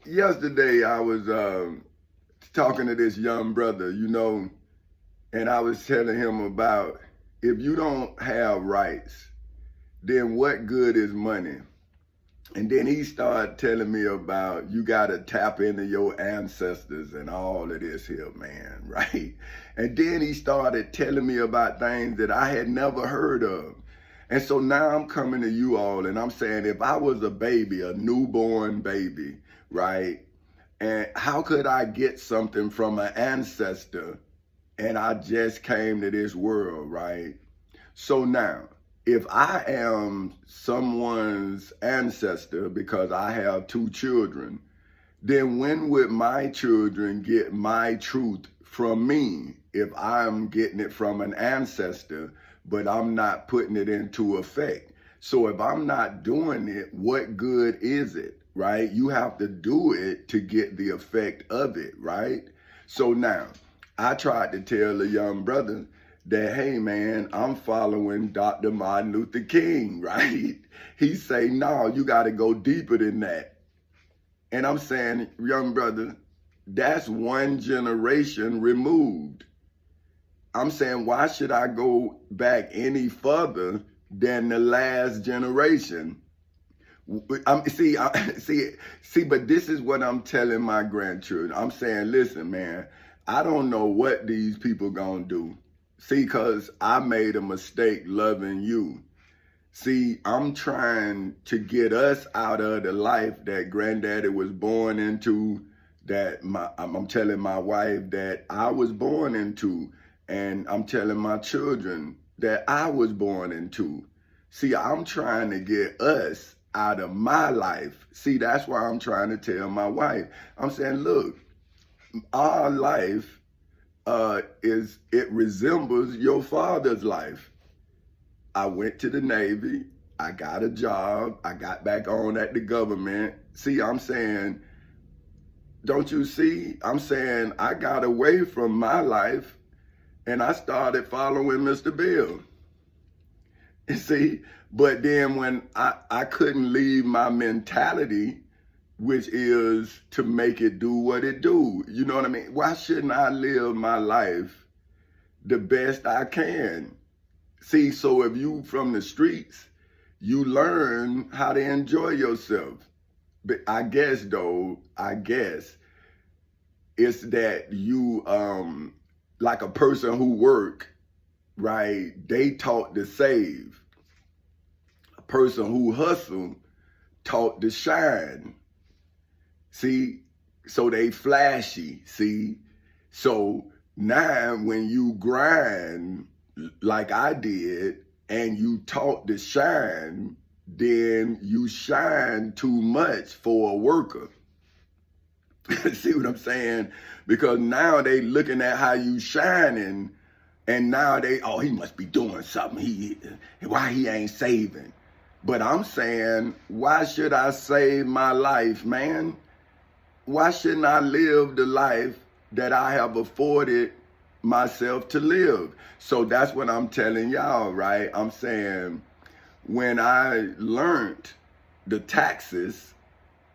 Yesterday I was talking to this young brother, and I was telling him about if you don't have rights, then what good is money? And then he started telling me about you got to tap into your ancestors and all of this here, man, right? And then he started telling me about things that I had never heard of. And so now I'm coming to you all and I'm saying, if I was a baby, a newborn baby, right? And how could I get something from an ancestor and I just came to this world, right? So now, if I am someone's ancestor because I have two children, then when would my children get my truth from me if I'm getting it from an ancestor, but I'm not putting it into effect? So if I'm not doing it, what good is it, right? You have to do it to get the effect of it, right? So now, I tried to tell the young brother that, hey man, I'm following Dr. Martin Luther King, right? He say, no, you got to go deeper than that. And I'm saying, young brother, that's one generation removed. I'm saying, why should I go back any further than the last generation? See, but this is what I'm telling my grandchildren. I'm saying, listen, man, I don't know what these people gonna do. See, because I made a mistake loving you. See, I'm trying to get us out of the life that granddaddy was born into, that I'm telling my wife that I was born into, and I'm telling my children that I was born into. See, I'm trying to get us out of my life. See, that's why I'm trying to tell my wife. I'm saying, look, our life it resembles your father's life. I went to the Navy, I got a job, I got back on at the government. See, I'm saying, don't you see? I'm saying I got away from my life and I started following Mr. Bill. You see, but then when I couldn't leave my mentality, which is to make it do what it do. You know what I mean? Why shouldn't I live my life the best I can? See, so if you from the streets, you learn how to enjoy yourself. But I guess it's that you like a person who work, right? They taught to save. A person who hustle taught to shine. See, so they flashy, see? So now when you grind like I did and you taught to shine, then you shine too much for a worker. See what I'm saying? Because now they looking at how you shining and now oh, he must be doing something. Why he ain't saving? But I'm saying, why should I save my life, man? Why shouldn't I live the life that I have afforded myself to live? So that's what I'm telling y'all, right? I'm saying when I learned the taxes,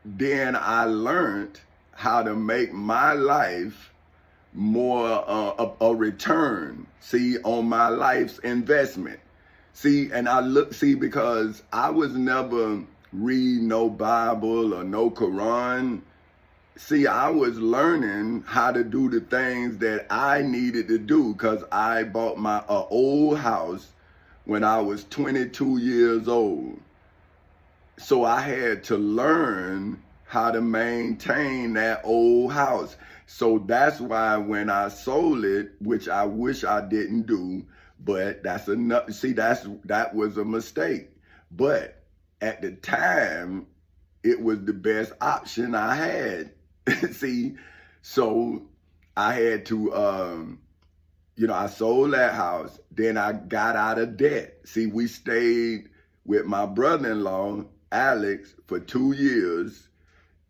then I learned how to make my life more a return, see, on my life's investment. See, and because I was never read no Bible or no Quran. See, I was learning how to do the things that I needed to do because I bought my old house when I was 22 years old. So I had to learn how to maintain that old house. So that's why when I sold it, which I wish I didn't do, but that's enough. See, that was a mistake. But at the time, it was the best option I had. See, so I had to, I sold that house. Then I got out of debt. See, we stayed with my brother-in-law, Alex, for 2 years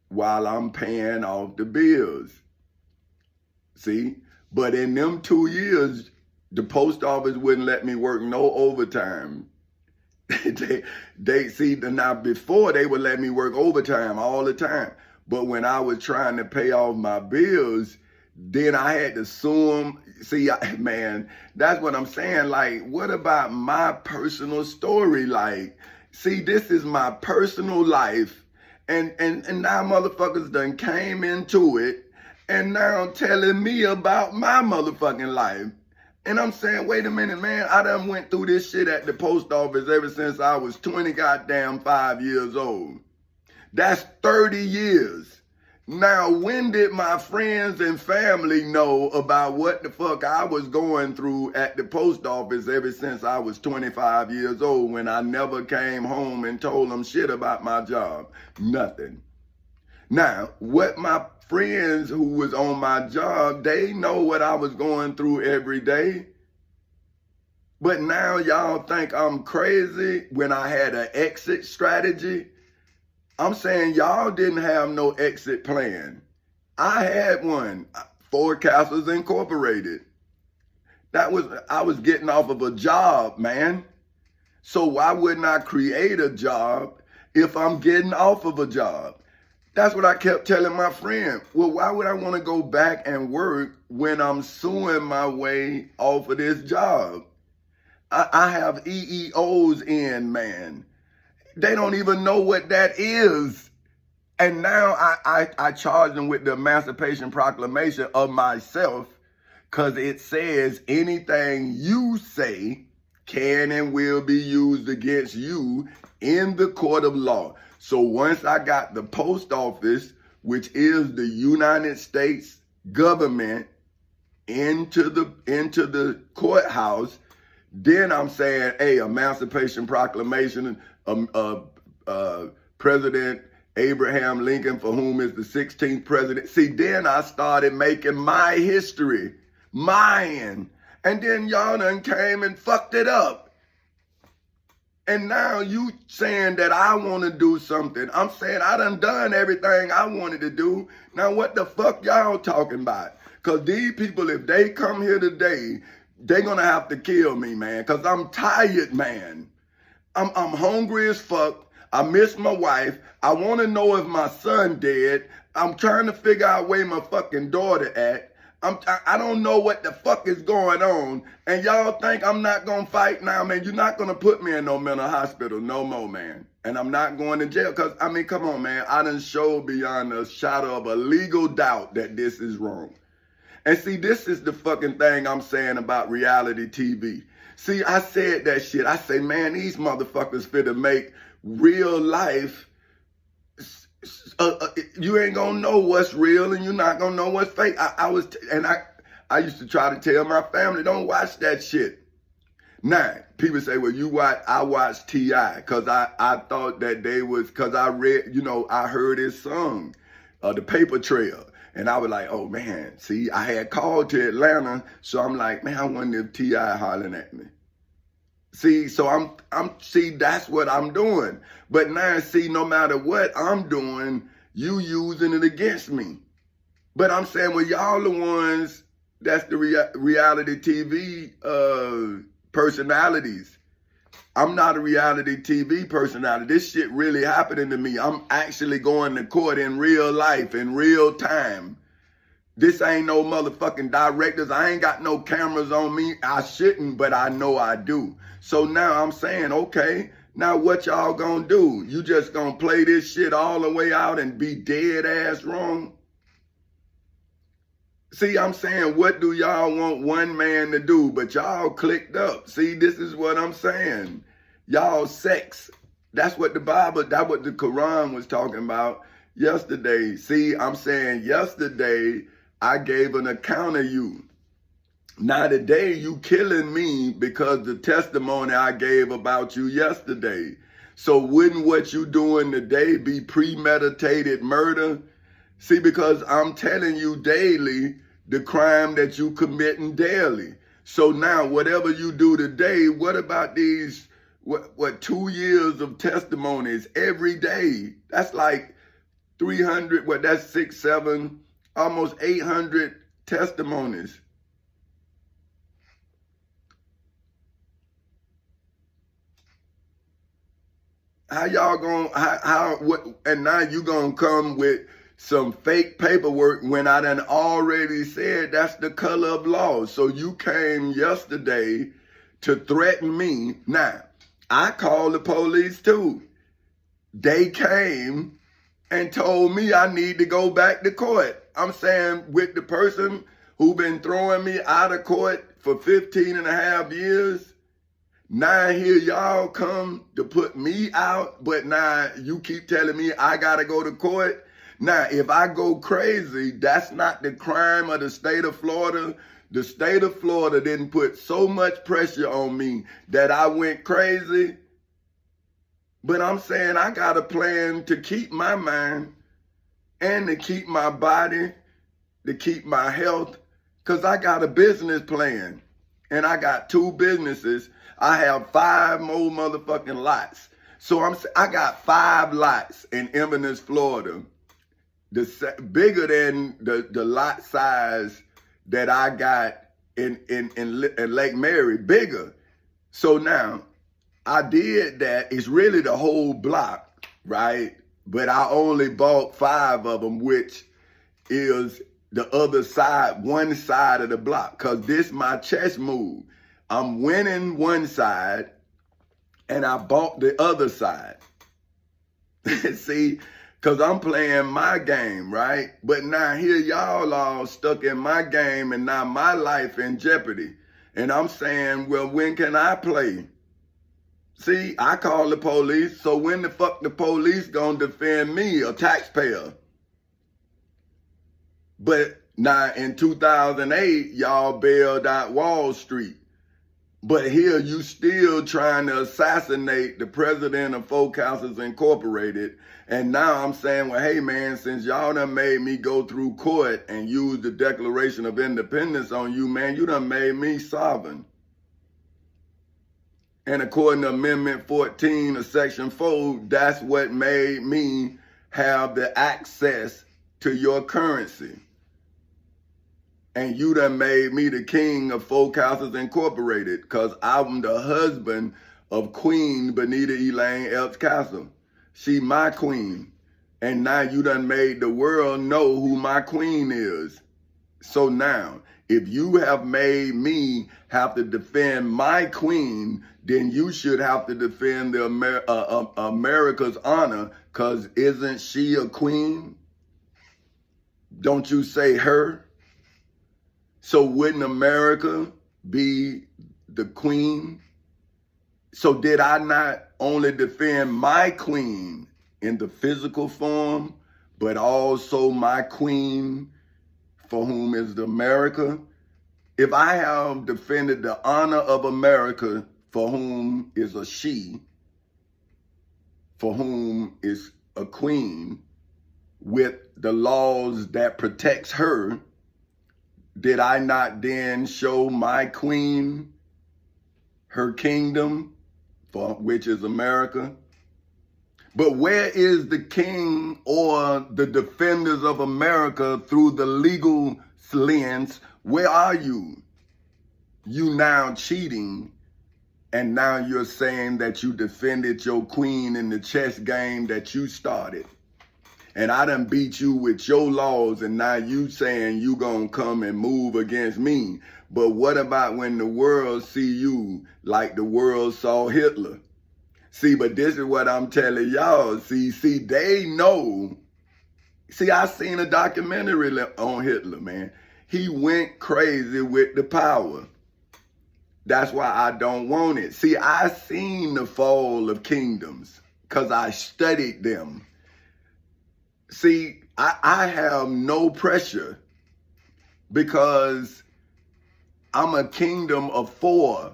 while I'm paying off the bills. See, but in them 2 years, the post office wouldn't let me work no overtime. Now before they would let me work overtime all the time. But when I was trying to pay off my bills, then I had to sue them. See, man, that's what I'm saying. Like, what about my personal story? Like, see, this is my personal life. And now motherfuckers done came into it and now telling me about my motherfucking life. And I'm saying, wait a minute, man, I done went through this shit at the post office ever since I was 20 goddamn 5 years old. That's 30 years. Now, when did my friends and family know about what the fuck I was going through at the post office ever since I was 25 years old, when I never came home and told them shit about my job? Nothing. Now, what my friends who was on my job, they know what I was going through every day. But now y'all think I'm crazy when I had an exit strategy. I'm saying y'all didn't have no exit plan. I had one, Forecasters Incorporated. I was getting off of a job, man. So why wouldn't I create a job if I'm getting off of a job? That's what I kept telling my friend. Well, why would I want to go back and work when I'm suing my way off of this job? I have EEOs in, man. They don't even know what that is. And now I charge them with the Emancipation Proclamation of myself, because it says anything you say can and will be used against you in the court of law. So once I got the post office, which is the United States government, into the courthouse, then I'm saying, hey, Emancipation Proclamation, President Abraham Lincoln, for whom is the 16th president. See, then I started making my history, mine. And then y'all done came and fucked it up. And now you saying that I want to do something. I'm saying I done everything I wanted to do. Now what the fuck y'all talking about? Because these people, if they come here today, they're going to have to kill me, man. Because I'm tired, man. I'm hungry as fuck. I miss my wife. I want to know if my son dead. I'm trying to figure out where my fucking daughter at. I don't know what the fuck is going on. And y'all think I'm not going to fight now, man. You're not going to put me in no mental hospital no more, man. And I'm not going to jail because, I mean, come on, man. I done showed beyond a shadow of a legal doubt that this is wrong. And see, this is the fucking thing I'm saying about reality TV. See, I said that shit. I say, man, these motherfuckers finna make real life. You ain't gonna know what's real and you're not gonna know what's fake. I used to try to tell my family, don't watch that shit. Now, people say, well, I watched T.I. because I thought that they was, because I read, I heard his song, The Paper Trail. And I was like, oh, man, see, I had called to Atlanta. So I'm like, man, I wonder if T.I. hollering at me. See, so see, that's what I'm doing. But now, see, no matter what I'm doing, you using it against me. But I'm saying, well, y'all the ones, that's the reality TV personalities. I'm not a reality TV personality. This shit really happening to me. I'm actually going to court in real life, in real time. This ain't no motherfucking directors. I ain't got no cameras on me. I shouldn't, but I know I do. So now I'm saying, okay, now what y'all gonna do? You just gonna play this shit all the way out and be dead ass wrong? See, I'm saying, what do y'all want one man to do? But y'all clicked up. See, this is what I'm saying. Y'all sex. That's what the Bible, that's what the Quran was talking about yesterday. See, I'm saying yesterday, I gave an account of you. Now today, you killing me because the testimony I gave about you yesterday. So wouldn't what you doing today be premeditated murder? See, because I'm telling you daily the crime that you committing daily. So now whatever you do today, what about these, what 2 years of testimonies every day? That's like 300, that's 6, 7, almost 800 testimonies. How y'all gonna, what, and now you gonna come with some fake paperwork when I done already said that's the color of law. So you came yesterday to threaten me. Now, I called the police too. They came and told me I need to go back to court. I'm saying with the person who been throwing me out of court for 15 and a half years, now here y'all come to put me out, but now you keep telling me I gotta go to court. Now, if I go crazy, that's not the crime of the state of Florida. The state of Florida didn't put so much pressure on me that I went crazy. But I'm saying I got a plan to keep my mind and to keep my body, to keep my health, because I got a business plan. And I got 2 businesses. I have 5 more motherfucking lots. So I got 5 lots in Inverness, Florida. Bigger than the lot size that I got in Lake Mary, bigger. So now, I did that. It's really the whole block, right? But I only bought 5 of them, which is the other side, one side of the block, because this my chess move. I'm winning one side, and I bought the other side. See? Because I'm playing my game, right? But now here y'all all stuck in my game and now my life in jeopardy. And I'm saying, well, when can I play? See, I call the police, so when the fuck the police gonna defend me, a taxpayer? But now in 2008, y'all bailed out Wall Street. But here you still trying to assassinate the president of Folk Houses Incorporated. And now I'm saying, well, hey man, since y'all done made me go through court and use the Declaration of Independence on you, man, you done made me sovereign. And according to Amendment 14 of Section 4, that's what made me have the access to your currency. And you done made me the king of Folk Houses Incorporated, because I'm the husband of Queen Benita Elaine Elps Castle. She my queen. And now you done made the world know who my queen is. So now, if you have made me have to defend my queen, then you should have to defend the America's honor, because isn't she a queen? Don't you say her? So wouldn't America be the queen? So did I not only defend my queen in the physical form, but also my queen for whom is the America? If I have defended the honor of America for whom is a she, for whom is a queen, with the laws that protects her, did I not then show my queen her kingdom, for which is America? But where is the king or the defenders of America through the legal lens? Where are you? You now cheating, and now you're saying that you defended your queen in the chess game that you started. And I done beat you with your laws, and now you saying you gonna come and move against me. But what about when the world see you like the world saw Hitler? See, but this is what I'm telling y'all. See, they know. See, I seen a documentary on Hitler, man. He went crazy with the power. That's why I don't want it. See, I seen the fall of kingdoms because I studied them. See, I have no pressure because I'm a kingdom of 4,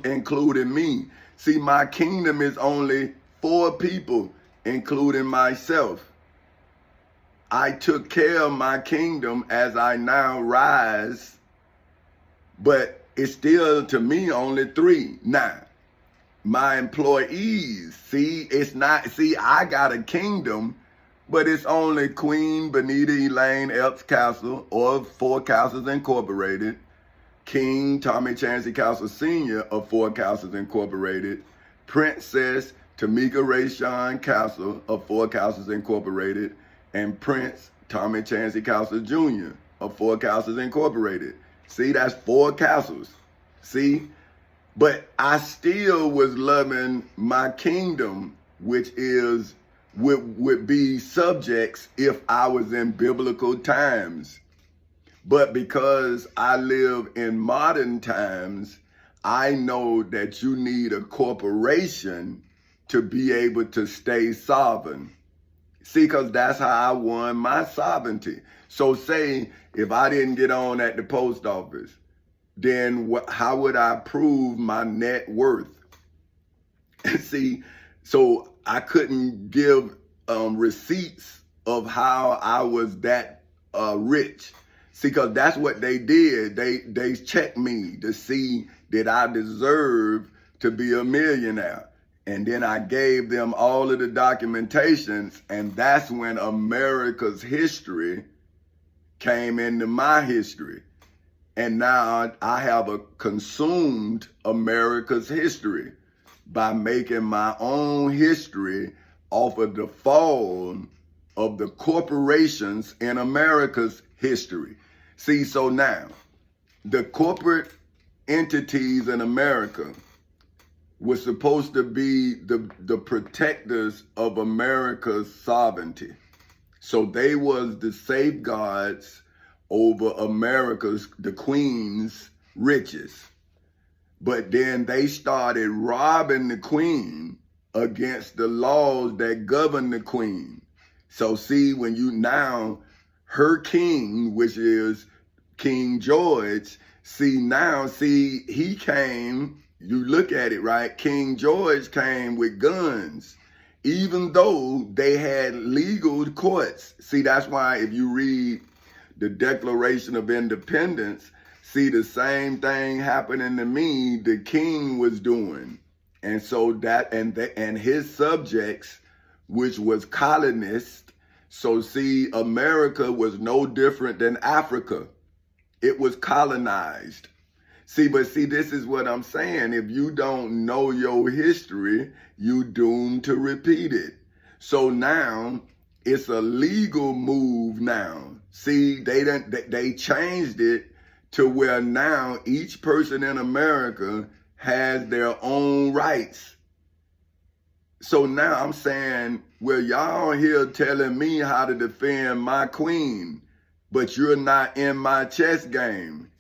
including me. See, my kingdom is only 4 people, including myself. I took care of my kingdom as I now rise, but it's still, to me, only 3. Now, my employees, I got a kingdom, but it's only Queen Benita Elaine Elps Castle, or Folk Houses Incorporated, King Tommy Chancey Castle Sr. of Folk Houses Incorporated, Princess Tamika Rayshawn Castle of Folk Houses Incorporated, and Prince Tommy Chancey Castles Jr. of Four Castles Incorporated. See, that's 4 castles. See? But I still was loving my kingdom, which is would be subjects if I was in biblical times. But because I live in modern times, I know that you need a corporation to be able to stay sovereign. See, because that's how I won my sovereignty. So say if I didn't get on at the post office, then how would I prove my net worth? See, so I couldn't give receipts of how I was that rich. See, because that's what they did. They checked me to see that I deserve to be a millionaire. And then I gave them all of the documentations, and that's when America's history came into my history. And now I have consumed America's history by making my own history off of the fall of the corporations in America's history. See, so now the corporate entities in America were supposed to be the protectors of America's sovereignty. So they was the safeguards over America's, the Queen's riches. But then they started robbing the Queen against the laws that govern the Queen. So see, when you now, her king, which is King George, he came, you look at it, right? King George came with guns, even though they had legal courts. See, that's why if you read the Declaration of Independence, see the same thing happening to me, the king was doing. And so that, and his subjects, which was colonists. So see, America was no different than Africa. It was colonized. See, but see, this is what I'm saying. If you don't know your history, you doomed to repeat it. So now it's a legal move now. See, they changed it to where now each person in America has their own rights. So now I'm saying, well, y'all here telling me how to defend my queen, but you're not in my chess game.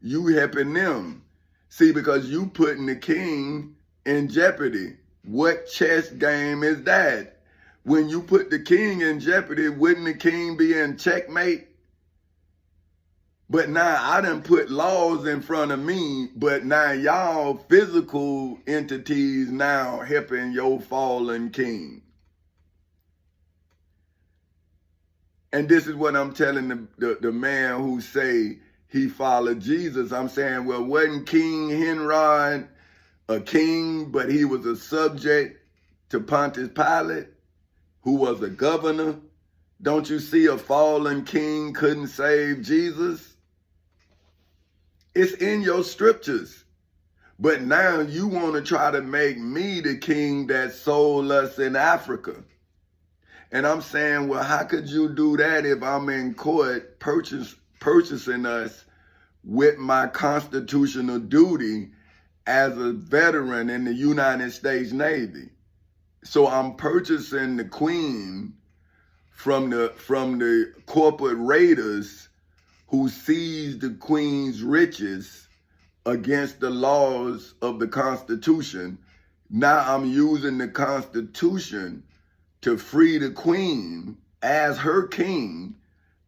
You helping them. See, because you putting the king in jeopardy. What chess game is that? When you put the king in jeopardy, wouldn't the king be in checkmate? But now I done put laws in front of me, but now y'all physical entities now helping your fallen king. And this is what I'm telling the man who say he followed Jesus. I'm saying, well, wasn't King Herod a king, but he was a subject to Pontius Pilate, who was a governor? Don't you see a fallen king couldn't save Jesus? It's in your scriptures. But now you want to try to make me the king that sold us in Africa. And I'm saying, well, how could you do that if I'm in court purchasing us with my constitutional duty as a veteran in the United States Navy? So I'm purchasing the queen from the corporate raiders who seized the queen's riches against the laws of the Constitution. Now I'm using the Constitution to free the queen as her king,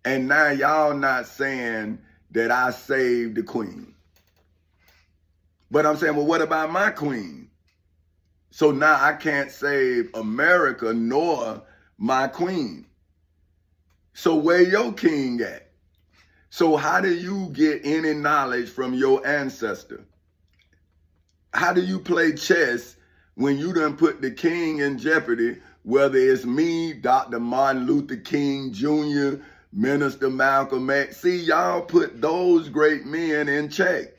and now y'all not saying that I saved the queen. But I'm saying, well, what about my queen? So now I can't save America nor my queen. So where your king at? So how do you get any knowledge from your ancestor? How do you play chess when you done put the king in jeopardy, whether it's me, Dr. Martin Luther King Jr., Minister Malcolm X? See, y'all put those great men in check.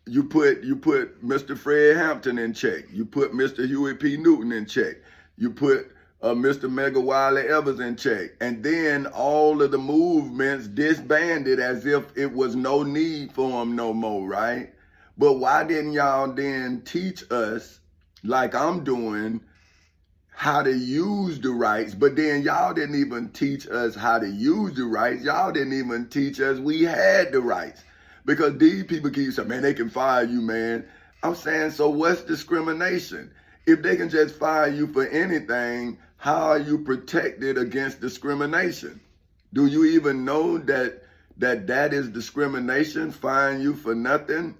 You put Mr. Fred Hampton in check. You put Mr. Huey P. Newton in check. You put Mr. Mega Wiley Evers in check. And then all of the movements disbanded as if it was no need for them no more, right? But why didn't y'all then teach us, like I'm doing, how to use the rights? But then y'all didn't even teach us how to use the rights. Y'all didn't even teach us we had the rights. Because these people keep saying, man, they can fire you, man. I'm saying, so what's discrimination? If they can just fire you for anything, how are you protected against discrimination? Do you even know that is discrimination, firing you for nothing?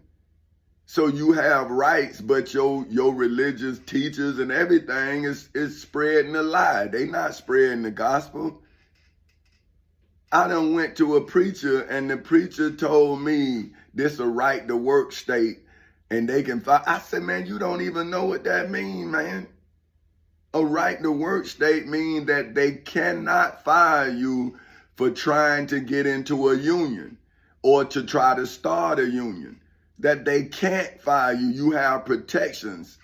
So you have rights, but your religious teachers and everything is spreading a lie. They not spreading the gospel. I done went to a preacher and the preacher told me this a right to work state and they can fire. I said, man, you don't even know what that means, man. A right to work state means that they cannot fire you for trying to get into a union or to try to start a union. That they can't fire you. You have protections.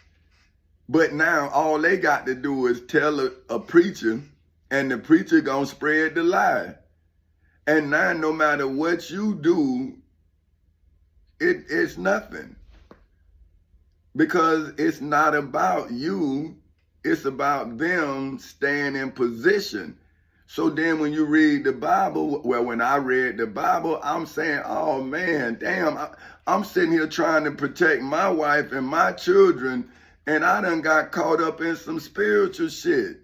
But now all they got to do is tell a preacher and the preacher gonna spread the lie. And now no matter what you do, it's nothing. Because it's not about you, it's about them staying in position. So then when you read the Bible, well, when I read the Bible, I'm saying, oh man, damn, I'm sitting here trying to protect my wife and my children, and I done got caught up in some spiritual shit.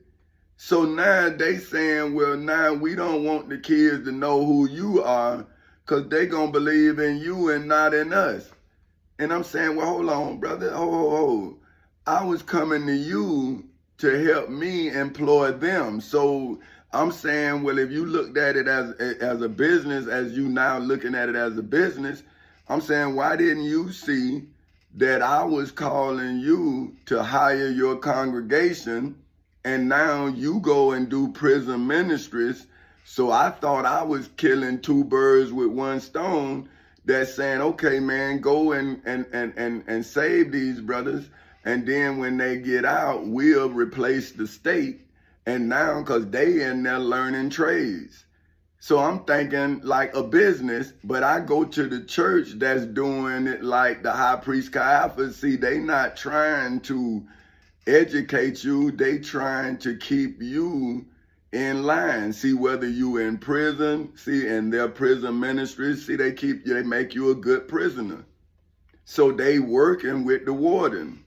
So now they saying, well, now we don't want the kids to know who you are because they going to believe in you and not in us. And I'm saying, well, hold on, brother. Oh. I was coming to you to help me employ them. So I'm saying, well, if you looked at it as a business, as you now looking at it as a business, I'm saying, why didn't you see that I was calling you to hire your congregation and now you go and do prison ministries? So I thought I was killing two birds with one stone. That's saying, okay, man, go and save these brothers. And then when they get out, we'll replace the state. And now, because they in there learning trades. So I'm thinking like a business, but I go to the church that's doing it like the high priest Caiaphas. See, they not trying to educate you. They trying to keep you in line. See, whether you in prison, see, in their prison ministries, see, they make you a good prisoner. So they working with the warden.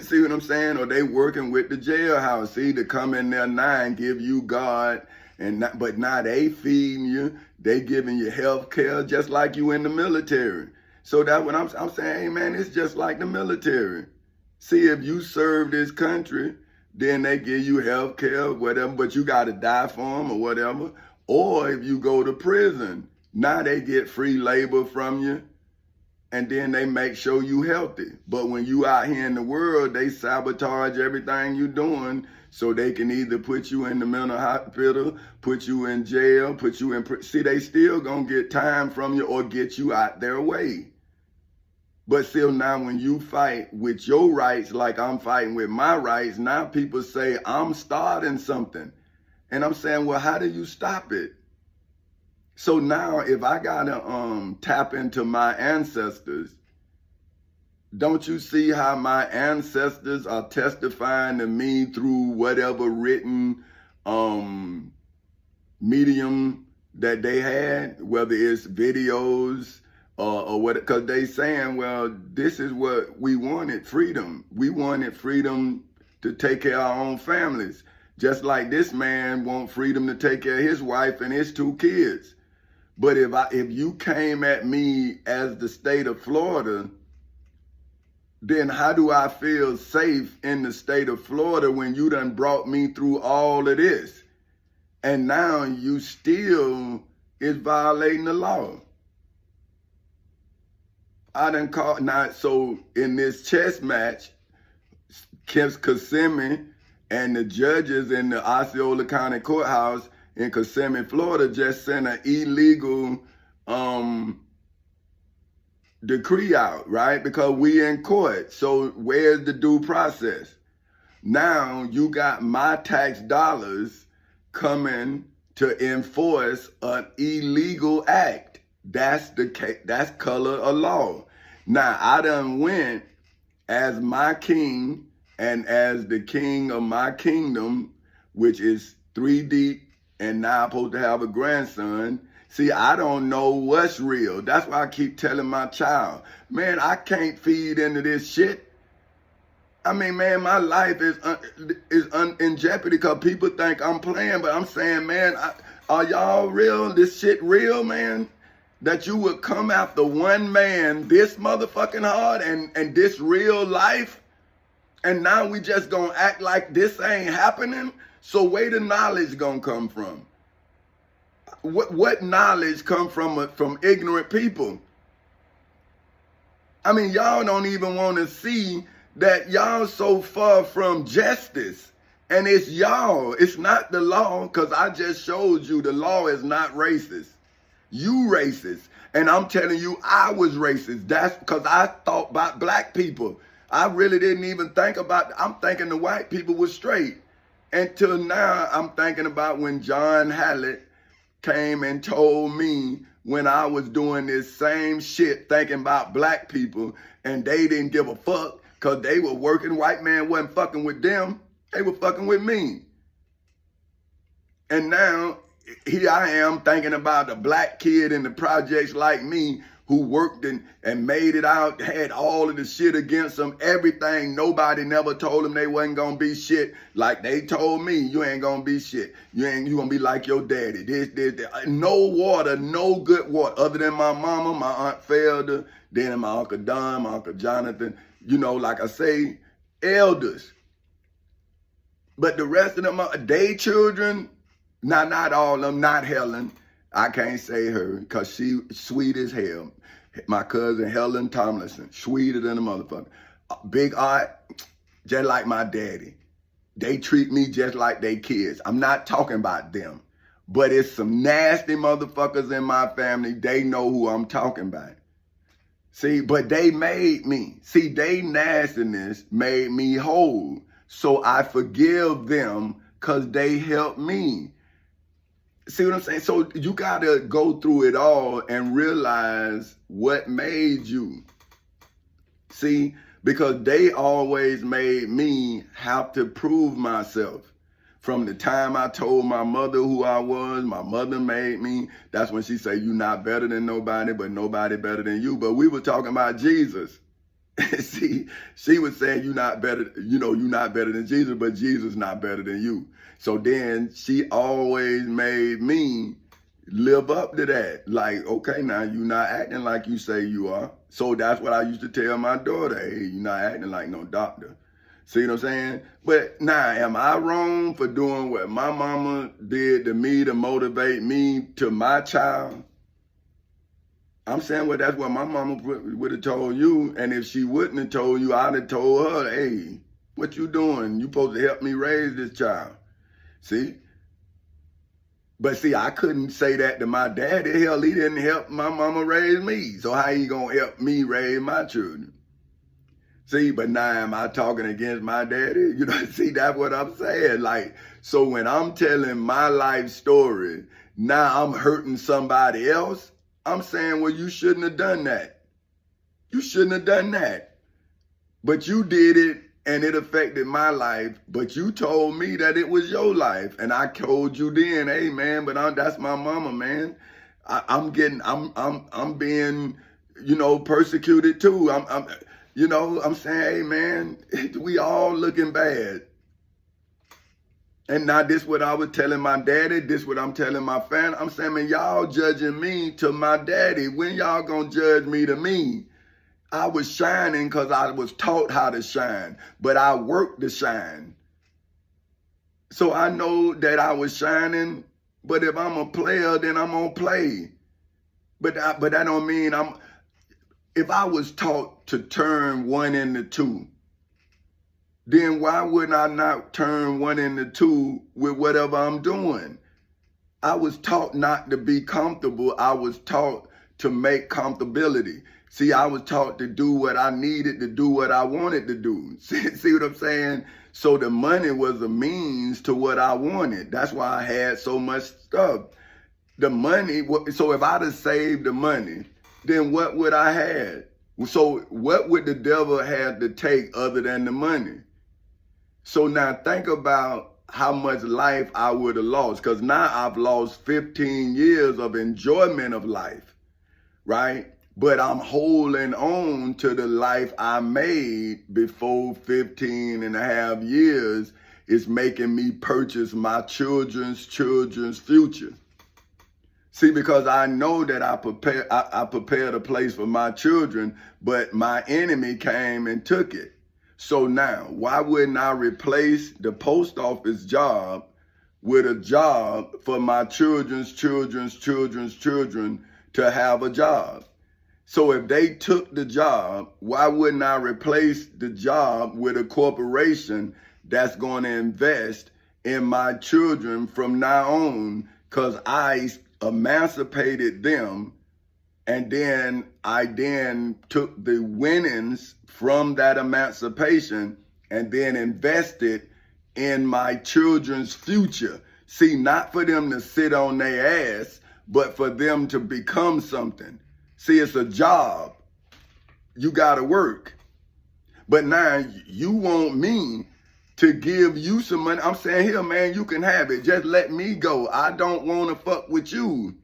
See what I'm saying? Or they working with the jailhouse. See, to come in there now and give you God, but now they feeding you. They giving you health care just like you in the military. So that's what I'm saying, hey man, it's just like the military. See, if you serve this country, then they give you health care, whatever, but you got to die for them or whatever. Or if you go to prison, now they get free labor from you. And then they make sure you healthy. But when you out here in the world, they sabotage everything you doing so they can either put you in the mental hospital, put you in jail, put you in... See, they still gonna get time from you or get you out their way. But still now when you fight with your rights like I'm fighting with my rights, now people say I'm starting something. And I'm saying, well, how do you stop it? So now if I gotta tap into my ancestors, don't you see how my ancestors are testifying to me through whatever written medium that they had, whether it's videos or what, because they saying, well, this is what we wanted, freedom. We wanted freedom to take care of our own families. Just like this man want freedom to take care of his wife and his 2 kids. But if you came at me as the state of Florida, then how do I feel safe in the state of Florida when you done brought me through all of this? And now you still is violating the law. I done caught, now, so in this chess match, Kissimmee and the judges in the Osceola County Courthouse in Kissimmee, Florida, just sent an illegal decree out, right? Because we in court. So where's the due process? Now you got my tax dollars coming to enforce an illegal act. That's color of law. Now I done went as my king and as the king of my kingdom, which is 3 deep, and now I'm supposed to have a grandson. See, I don't know what's real. That's why I keep telling my child, man, I can't feed into this shit. I mean, man, my life is in jeopardy because people think I'm playing, but I'm saying, man, are y'all real? This shit real, man? That you would come after one man this motherfucking hard and this real life? And now we just gonna act like this ain't happening? So where the knowledge gonna come from? What knowledge come from ignorant people? I mean, y'all don't even want to see that y'all so far from justice. And it's y'all. It's not the law, because I just showed you the law is not racist. You racist. And I'm telling you, I was racist. That's because I thought about black people. I really didn't even think about, I'm thinking the white people were straight. Until now, I'm thinking about when John Hallett came and told me when I was doing this same shit, thinking about black people, and they didn't give a fuck because they were working. White man wasn't fucking with them. They were fucking with me. And now, here I am thinking about a black kid in the projects like me who worked and made it out, had all of the shit against them, everything. Nobody never told them they wasn't gonna be shit. Like they told me, you ain't gonna be shit. You gonna be like your daddy. This. No water, no good water, other than my mama, my Aunt Felder, then my Uncle Don, my Uncle Jonathan, you know, like I say, elders. But the rest of them, they children, not all of them, not Helen. I can't say her because she sweet as hell. My cousin Helen Tomlinson, sweeter than a motherfucker. Big Art, just like my daddy. They treat me just like they kids. I'm not talking about them. But it's some nasty motherfuckers in my family. They know who I'm talking about. See, but they made me. See, they nastiness made me whole. So I forgive them because they helped me. See what I'm saying? So you got to go through it all and realize what made you. See, because they always made me have to prove myself. From the time I told my mother who I was, my mother made me. That's when she said, you're not better than nobody, but nobody better than you. But we were talking about Jesus. See, she was saying you're not better, you're not better than Jesus, but Jesus not better than you. So then she always made me live up to that. Like, okay, now you're not acting like you say you are. So that's what I used to tell my daughter. Hey, you're not acting like no doctor. See what I'm saying? But now, am I wrong for doing what my mama did to me to motivate me to my child? I'm saying, well, that's what my mama would have told you. And if she wouldn't have told you, I'd have told her, hey, what you doing? You supposed to help me raise this child. See? But see, I couldn't say that to my daddy. Hell, he didn't help my mama raise me. So how he gonna help me raise my children? See, but now am I talking against my daddy? See, that's what I'm saying. Like, so when I'm telling my life story, now I'm hurting somebody else. I'm saying, well, you shouldn't have done that. You shouldn't have done that. But you did it and it affected my life. But you told me that it was your life. And I told you then, hey man, but that's my mama, man. I'm being, persecuted too. I'm saying, hey man, we all looking bad. And now this what I was telling my daddy, this what I'm telling my family. I'm saying, man, y'all judging me to my daddy. When y'all gonna judge me to me? I was shining because I was taught how to shine, but I worked to shine. So I know that I was shining, but if I'm a player, then I'm gonna play. But that don't mean if I was taught to turn 1 into 2, then why wouldn't I not turn 1 into 2 with whatever I'm doing? I was taught not to be comfortable. I was taught to make comfortability. See, I was taught to do what I needed to do, what I wanted to do. See what I'm saying? So the money was a means to what I wanted. That's why I had so much stuff. The money, so if I'd have saved the money, then what would I have? So what would the devil have to take other than the money? So now think about how much life I would have lost, because now I've lost 15 years of enjoyment of life, right? But I'm holding on to the life I made before 15 and a half years is making me purchase my children's future. See, because I know that I prepared a place for my children, but my enemy came and took it. So now, why wouldn't I replace the post office job with a job for my children's children to have a job? So if they took the job, why wouldn't I replace the job with a corporation that's going to invest in my children from now on? Because I emancipated them, and then I took the winnings from that emancipation and then invested in my children's future. See, not for them to sit on their ass, but for them to become something. See, it's a job. You got to work. But now you want me to give you some money. I'm saying, here, man, you can have it. Just let me go. I don't want to fuck with you.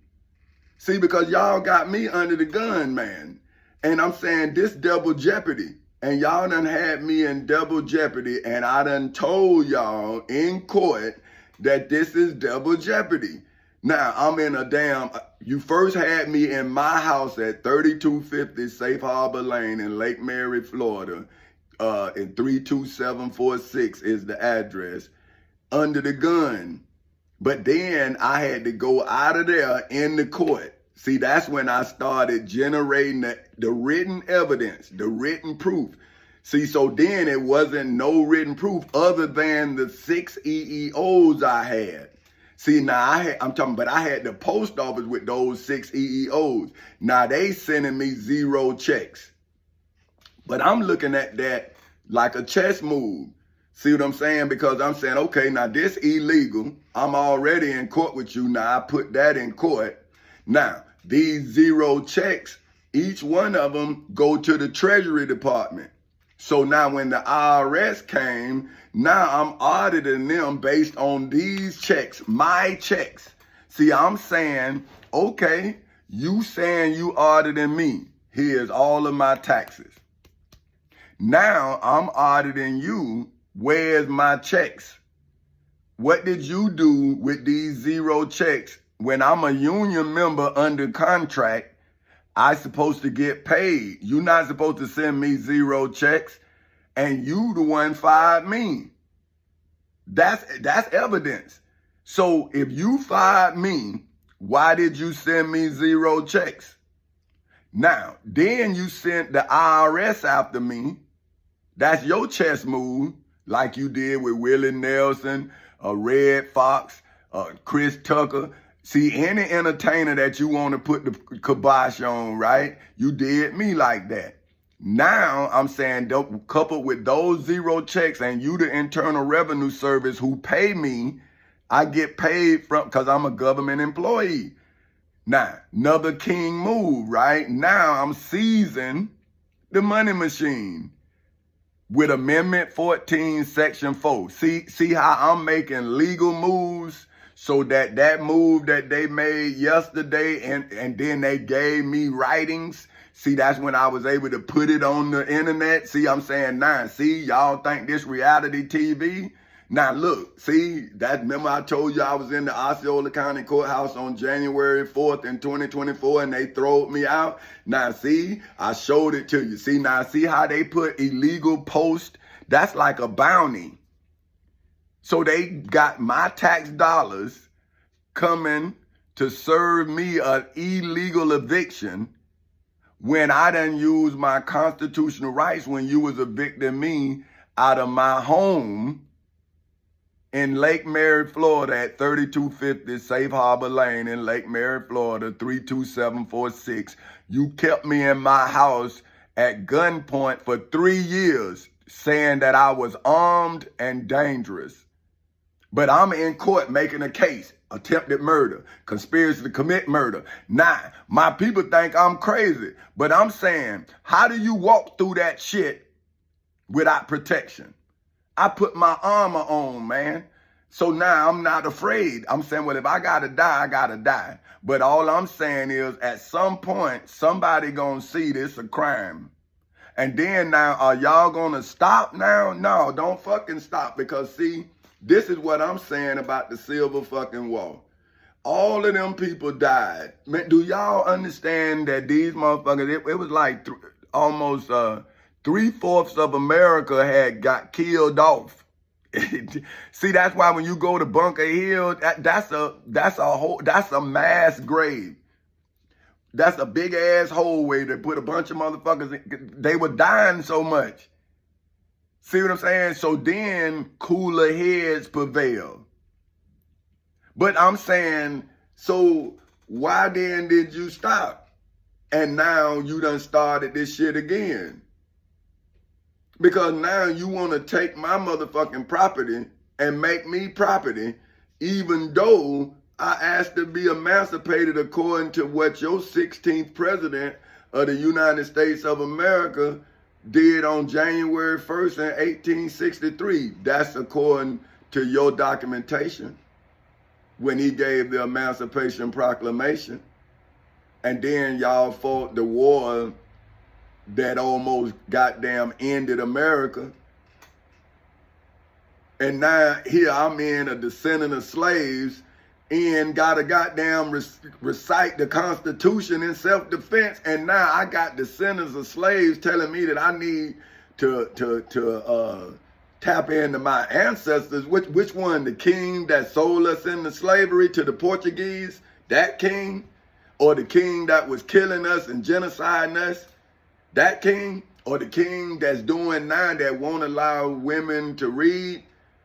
See, because y'all got me under the gun, man. And I'm saying this double jeopardy. And y'all done had me in double jeopardy. And I done told y'all in court that this is double jeopardy. Now, I'm in a you first had me in my house at 3250 Safe Harbor Lane in Lake Mary, Florida. And 32746 is the address, under the gun. But then I had to go out of there in the court. See, that's when I started generating the written evidence, the written proof. See, so then it wasn't no written proof other than the 6 EEOs I had. See, now but I had the post office with those 6 EEOs. Now they sending me 0 checks. But I'm looking at that like a chess move. See what I'm saying? Because I'm saying, okay, now this illegal. I'm already in court with you. Now I put that in court. Now, these 0 checks, each one of them go to the Treasury Department. So now when the IRS came, now I'm auditing them based on these checks, my checks. See, I'm saying, okay, you saying you auditing me. Here's all of my taxes. Now I'm auditing you. Where's my checks? What did you do with these 0 checks? When I'm a union member under contract, I supposed to get paid. You're not supposed to send me 0 checks, and you the one fired me. That's evidence. So if you fired me, why did you send me 0 checks? Now, then you sent the IRS after me. That's your chess move, like you did with Willie Nelson, Red Fox, Chris Tucker. See, any entertainer that you want to put the kibosh on, right? You did me like that. Now, I'm saying, coupled with those 0 checks and you the Internal Revenue Service who pay me, I get paid because I'm a government employee. Now, another king move, right? Now I'm seizing the money machine with Amendment 14, Section 4. See how I'm making legal moves so that move that they made yesterday and then they gave me writings. See, that's when I was able to put it on the internet. See, I'm saying now, see, y'all think this reality TV? Now look, see, remember I told you I was in the Osceola County Courthouse on January 4th in 2024 and they throwed me out. Now see, I showed it to you. See, now see how they put illegal post? That's like a bounty. So they got my tax dollars coming to serve me an illegal eviction when I done used my constitutional rights when you was evicting me out of my home in Lake Mary, Florida at 3250 Safe Harbor Lane in Lake Mary, Florida, 32746. You kept me in my house at gunpoint for 3 years, saying that I was armed and dangerous. But I'm in court making a case, attempted murder, conspiracy to commit murder. Now, my people think I'm crazy, but I'm saying, how do you walk through that shit without protection? I put my armor on, man. So now I'm not afraid. I'm saying, well, if I gotta die, I gotta die. But all I'm saying is, at some point, somebody gonna see this a crime. And then now, are y'all gonna stop now? No, don't fucking stop, because see, this is what I'm saying about the Silver fucking Wall. All of them people died. Man, do y'all understand that these motherfuckers, it was like almost 3/4 of America had got killed off. See, that's why when you go to Bunker Hill, that's a mass grave. That's a big ass hole where they put a bunch of motherfuckers in. They were dying so much. See what I'm saying? So then cooler heads prevail. But I'm saying, so why then did you stop? And now you done started this shit again. Because now you want to take my motherfucking property and make me property, even though I asked to be emancipated according to what your 16th president of the United States of America did on January 1st in 1863. That's according to your documentation when he gave the Emancipation Proclamation. And then y'all fought the war that almost goddamn ended America. And now here I'm in a descendant of slaves and gotta goddamn recite the Constitution in self-defense. And now I got descendants of slaves telling me that I need to tap into my ancestors. Which one? The king that sold us into slavery to the Portuguese? That king? Or the king that was killing us and genociding us? That king? Or the king that's doing now that won't allow women to read?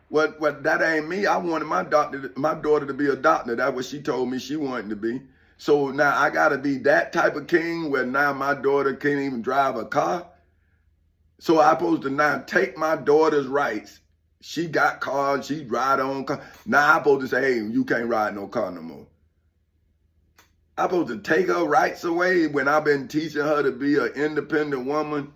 Well, that ain't me. I wanted my daughter to be a doctor. That's what she told me she wanted to be. So now I got to be that type of king where now my daughter can't even drive a car. So I'm supposed to now take my daughter's rights. She got cars. She ride on car. Now I'm supposed to say, hey, you can't ride no car no more. I'm supposed to take her rights away when I've been teaching her to be an independent woman.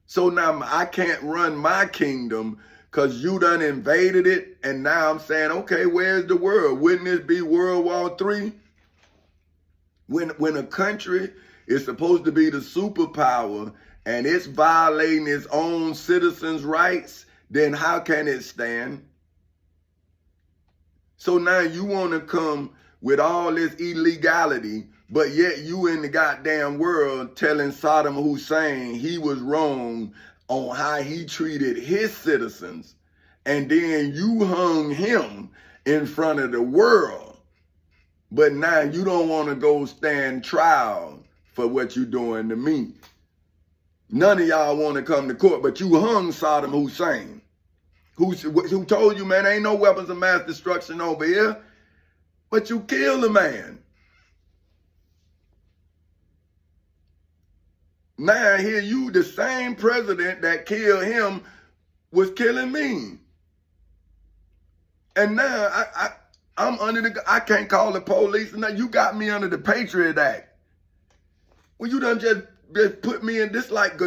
So now I can't run my kingdom because you done invaded it, and now I'm saying, okay, where's the world? Wouldn't this be World War III? When a country is supposed to be the superpower and it's violating its own citizens' rights, then how can it stand? So now you want to come with all this illegality, but yet you in the goddamn world telling Saddam Hussein he was wrong on how he treated his citizens, and then you hung him in front of the world. But now you don't want to go stand trial for what you doing to me. None of y'all want to come to court, but you hung Saddam Hussein. Who told you, man, ain't no weapons of mass destruction over here, but you killed the man. Now here you, the same president that killed him, was killing me. And now I'm under I can't call the police. And now you got me under the Patriot Act. Well, you done just put me in this like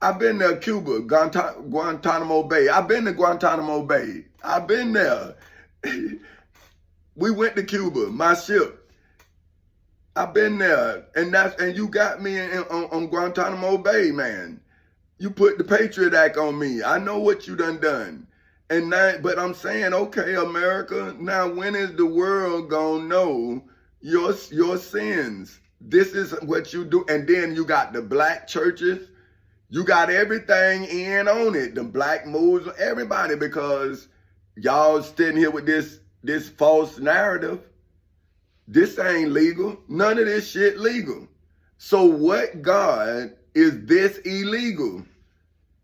I've been to Cuba, Guantanamo Bay. I've been to Guantanamo Bay. I've been there. We went to Cuba, my ship. I've been there, and you got me on Guantanamo Bay, man. You put the Patriot Act on me. I know what you done. And now, but I'm saying, okay, America, now when is the world gonna know your sins? This is what you do. And then you got the black churches. You got everything in on it. The black moves, everybody, because y'all sitting here with this false narrative. This ain't legal. None of this shit legal. So what God is this illegal?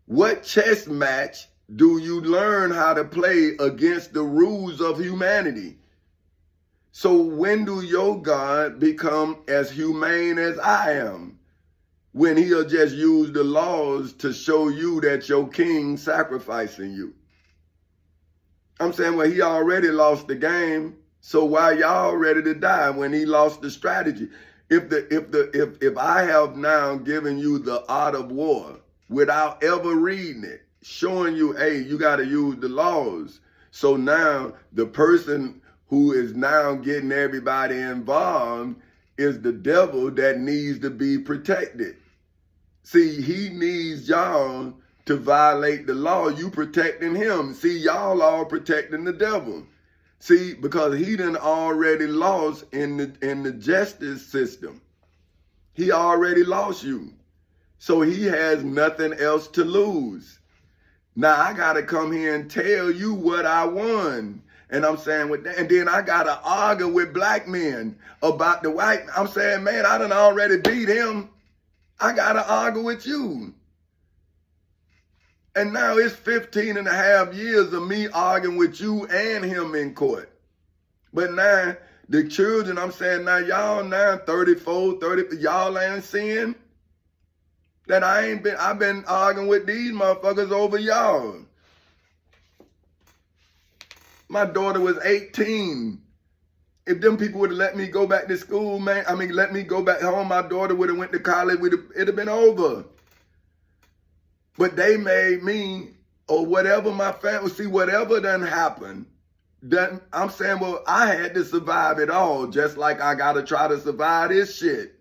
What chess match do you learn how to play against the rules of humanity? So when do your God become as humane as I am? When he'll just use the laws to show you that your king's sacrificing you. I'm saying, well, he already lost the game, so why y'all ready to die when he lost the strategy? If I have now given you the art of war without ever reading it, showing you, hey, you got to use the laws. So now the person who is now getting everybody involved is the devil that needs to be protected. See, he needs y'all to violate the law. You protecting him. See, y'all all protecting the devil. See, because he done already lost in the justice system. He already lost you. So he has nothing else to lose. Now I gotta come here and tell you what I won. And I'm saying with that, and then I gotta argue with black men about the white. I'm saying, man, I done already beat him. I gotta argue with you. And now it's 15 and a half years of me arguing with you and him in court. But now the children, I'm saying, now y'all now 34, 30, y'all ain't seeing that I've been arguing with these motherfuckers over y'all. My daughter was 18. If them people would have let me go back to school, man, let me go back home, my daughter would have went to college, it'd have been over. But they made me, or whatever my family, see, whatever done happened, then I'm saying, well, I had to survive it all, just like I got to try to survive this shit.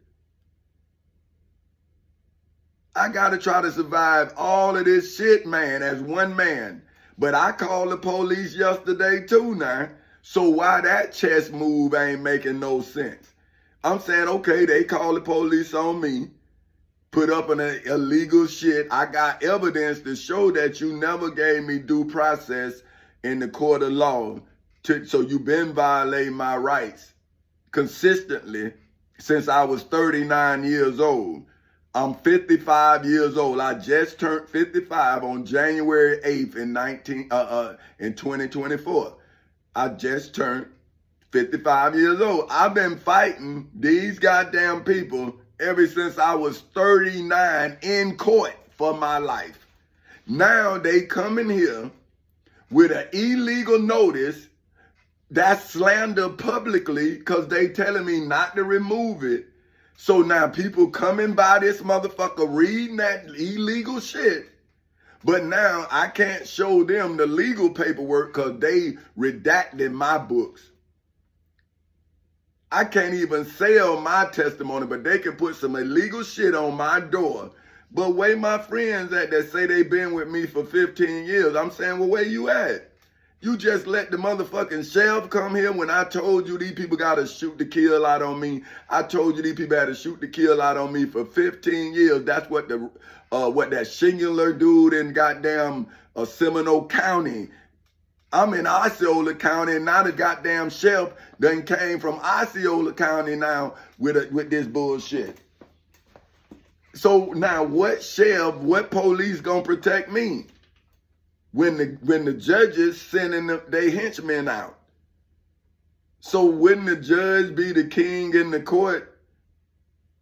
I got to try to survive all of this shit, man, as one man. But I called the police yesterday too now, so why that chess move ain't making no sense? I'm saying, okay, they call the police on me, put up an illegal shit. I got evidence to show that you never gave me due process in the court of law. So you've been violating my rights consistently since I was 39 years old. I'm 55 years old. I just turned 55 on January 8th in 2024. I just turned 55 years old. I've been fighting these goddamn people ever since I was 39 in court for my life. Now they come in here with an illegal notice that's slander publicly because they telling me not to remove it. So now people coming by this motherfucker reading that illegal shit. But now I can't show them the legal paperwork because they redacted my books. I can't even sell my testimony, but they can put some illegal shit on my door. But where my friends at that say they been with me for 15 years, I'm saying, well, where you at? You just let the motherfucking sheriff come here when I told you these people got to shoot the kill out on me. I told you these people had to shoot the kill out on me for 15 years. That's what what that singular dude in goddamn Seminole County. I'm in Osceola County, and now the goddamn sheriff done came from Osceola County now with this bullshit. So now what sheriff, what police gonna protect me? When the judges sending their henchmen out. So wouldn't the judge be the king in the court?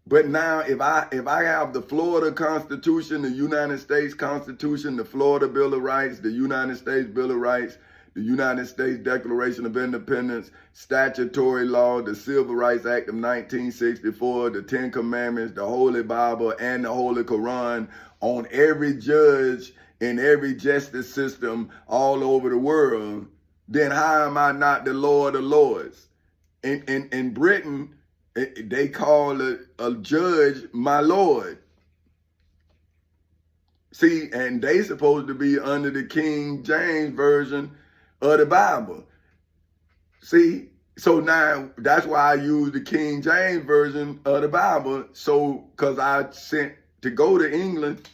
But now if I have the Florida Constitution, the United States Constitution, the Florida Bill of Rights, the United States Bill of Rights, the United States Declaration of Independence, statutory law, the Civil Rights Act of 1964, the Ten Commandments, the Holy Bible, and the Holy Quran on every judge in every justice system all over the world, then how am I not the Lord of Lords? In Britain, they call a judge my Lord. See, and they supposed to be under the King James Version of the Bible. See, so now that's why I use the King James Version of the Bible. So, because I sent to go to England,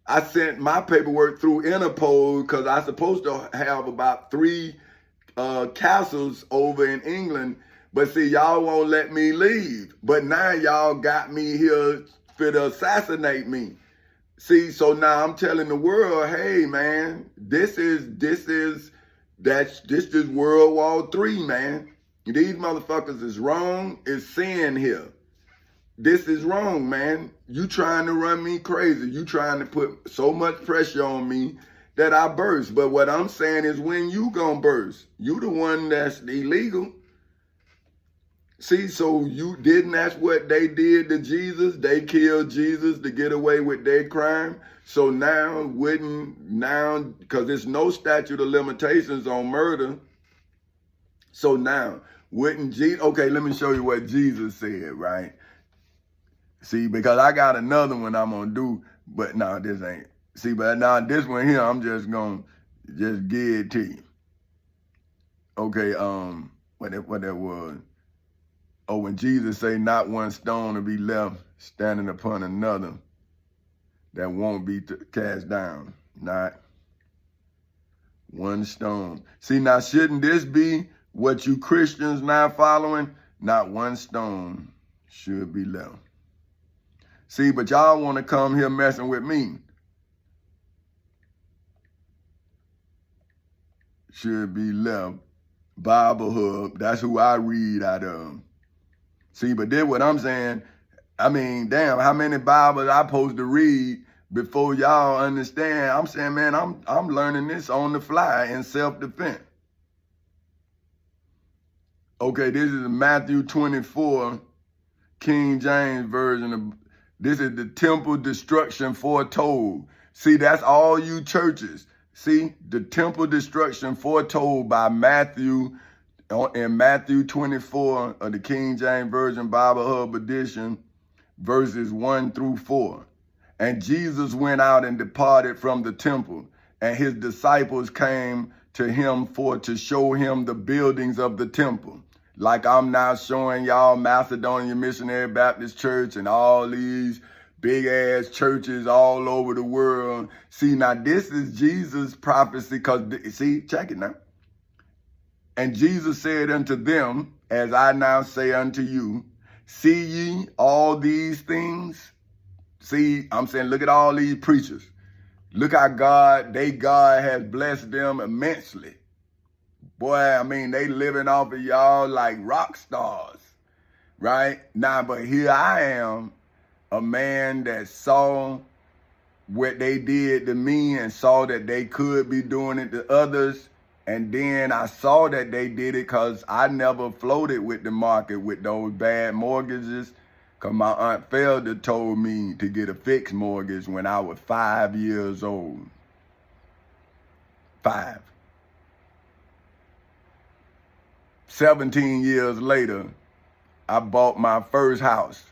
I sent my paperwork through Interpol because I supposed to have about 3 castles over in England. But see, y'all won't let me leave. But now y'all got me here to assassinate me. See, so now I'm telling the world, hey man, this is World War III, man. These motherfuckers is wrong, is sin here. This is wrong, man. You trying to run me crazy. You trying to put so much pressure on me that I burst. But what I'm saying is when you gonna burst? You the one that's illegal. See, so you didn't, that's what they did to Jesus. They killed Jesus to get away with their crime. So now, because there's no statute of limitations on murder. So now, wouldn't Jesus, okay, let me show you what Jesus said, right? See, because I got another one I'm going to do, but no, this ain't. See, but now this one here, I'm just going to just give it to you. Okay, what that was. Oh, when Jesus say not one stone to be left standing upon another that won't be cast down. Not one stone. See, now shouldn't this be what you Christians now following? Not one stone should be left. See, but y'all want to come here messing with me. Should be left. Bible Hub, that's who I read out of. See, but then what I'm saying, I mean, damn, how many Bibles I supposed to read before y'all understand? I'm saying, man, I'm learning this on the fly in self-defense. Okay, this is Matthew 24, King James Version of, this is the temple destruction foretold. See, that's all you churches. See, the temple destruction foretold by Matthew, in Matthew 24 of the King James Version Bible Hub Edition, verses 1 through 4. And Jesus went out and departed from the temple, and his disciples came to him to show him the buildings of the temple. Like I'm now showing y'all Macedonia Missionary Baptist Church and all these big ass churches all over the world. See, now this is Jesus' prophecy, because see, check it now. And Jesus said unto them, as I now say unto you, see ye all these things? See, I'm saying, look at all these preachers. Look how God has blessed them immensely. Boy, I mean, they living off of y'all like rock stars, right? Now, but here I am, a man that saw what they did to me and saw that they could be doing it to others. And then I saw that they did it because I never floated with the market with those bad mortgages, because my Aunt Felder told me to get a fixed mortgage when I was 5 years old. 5. 17 years later, I bought my first house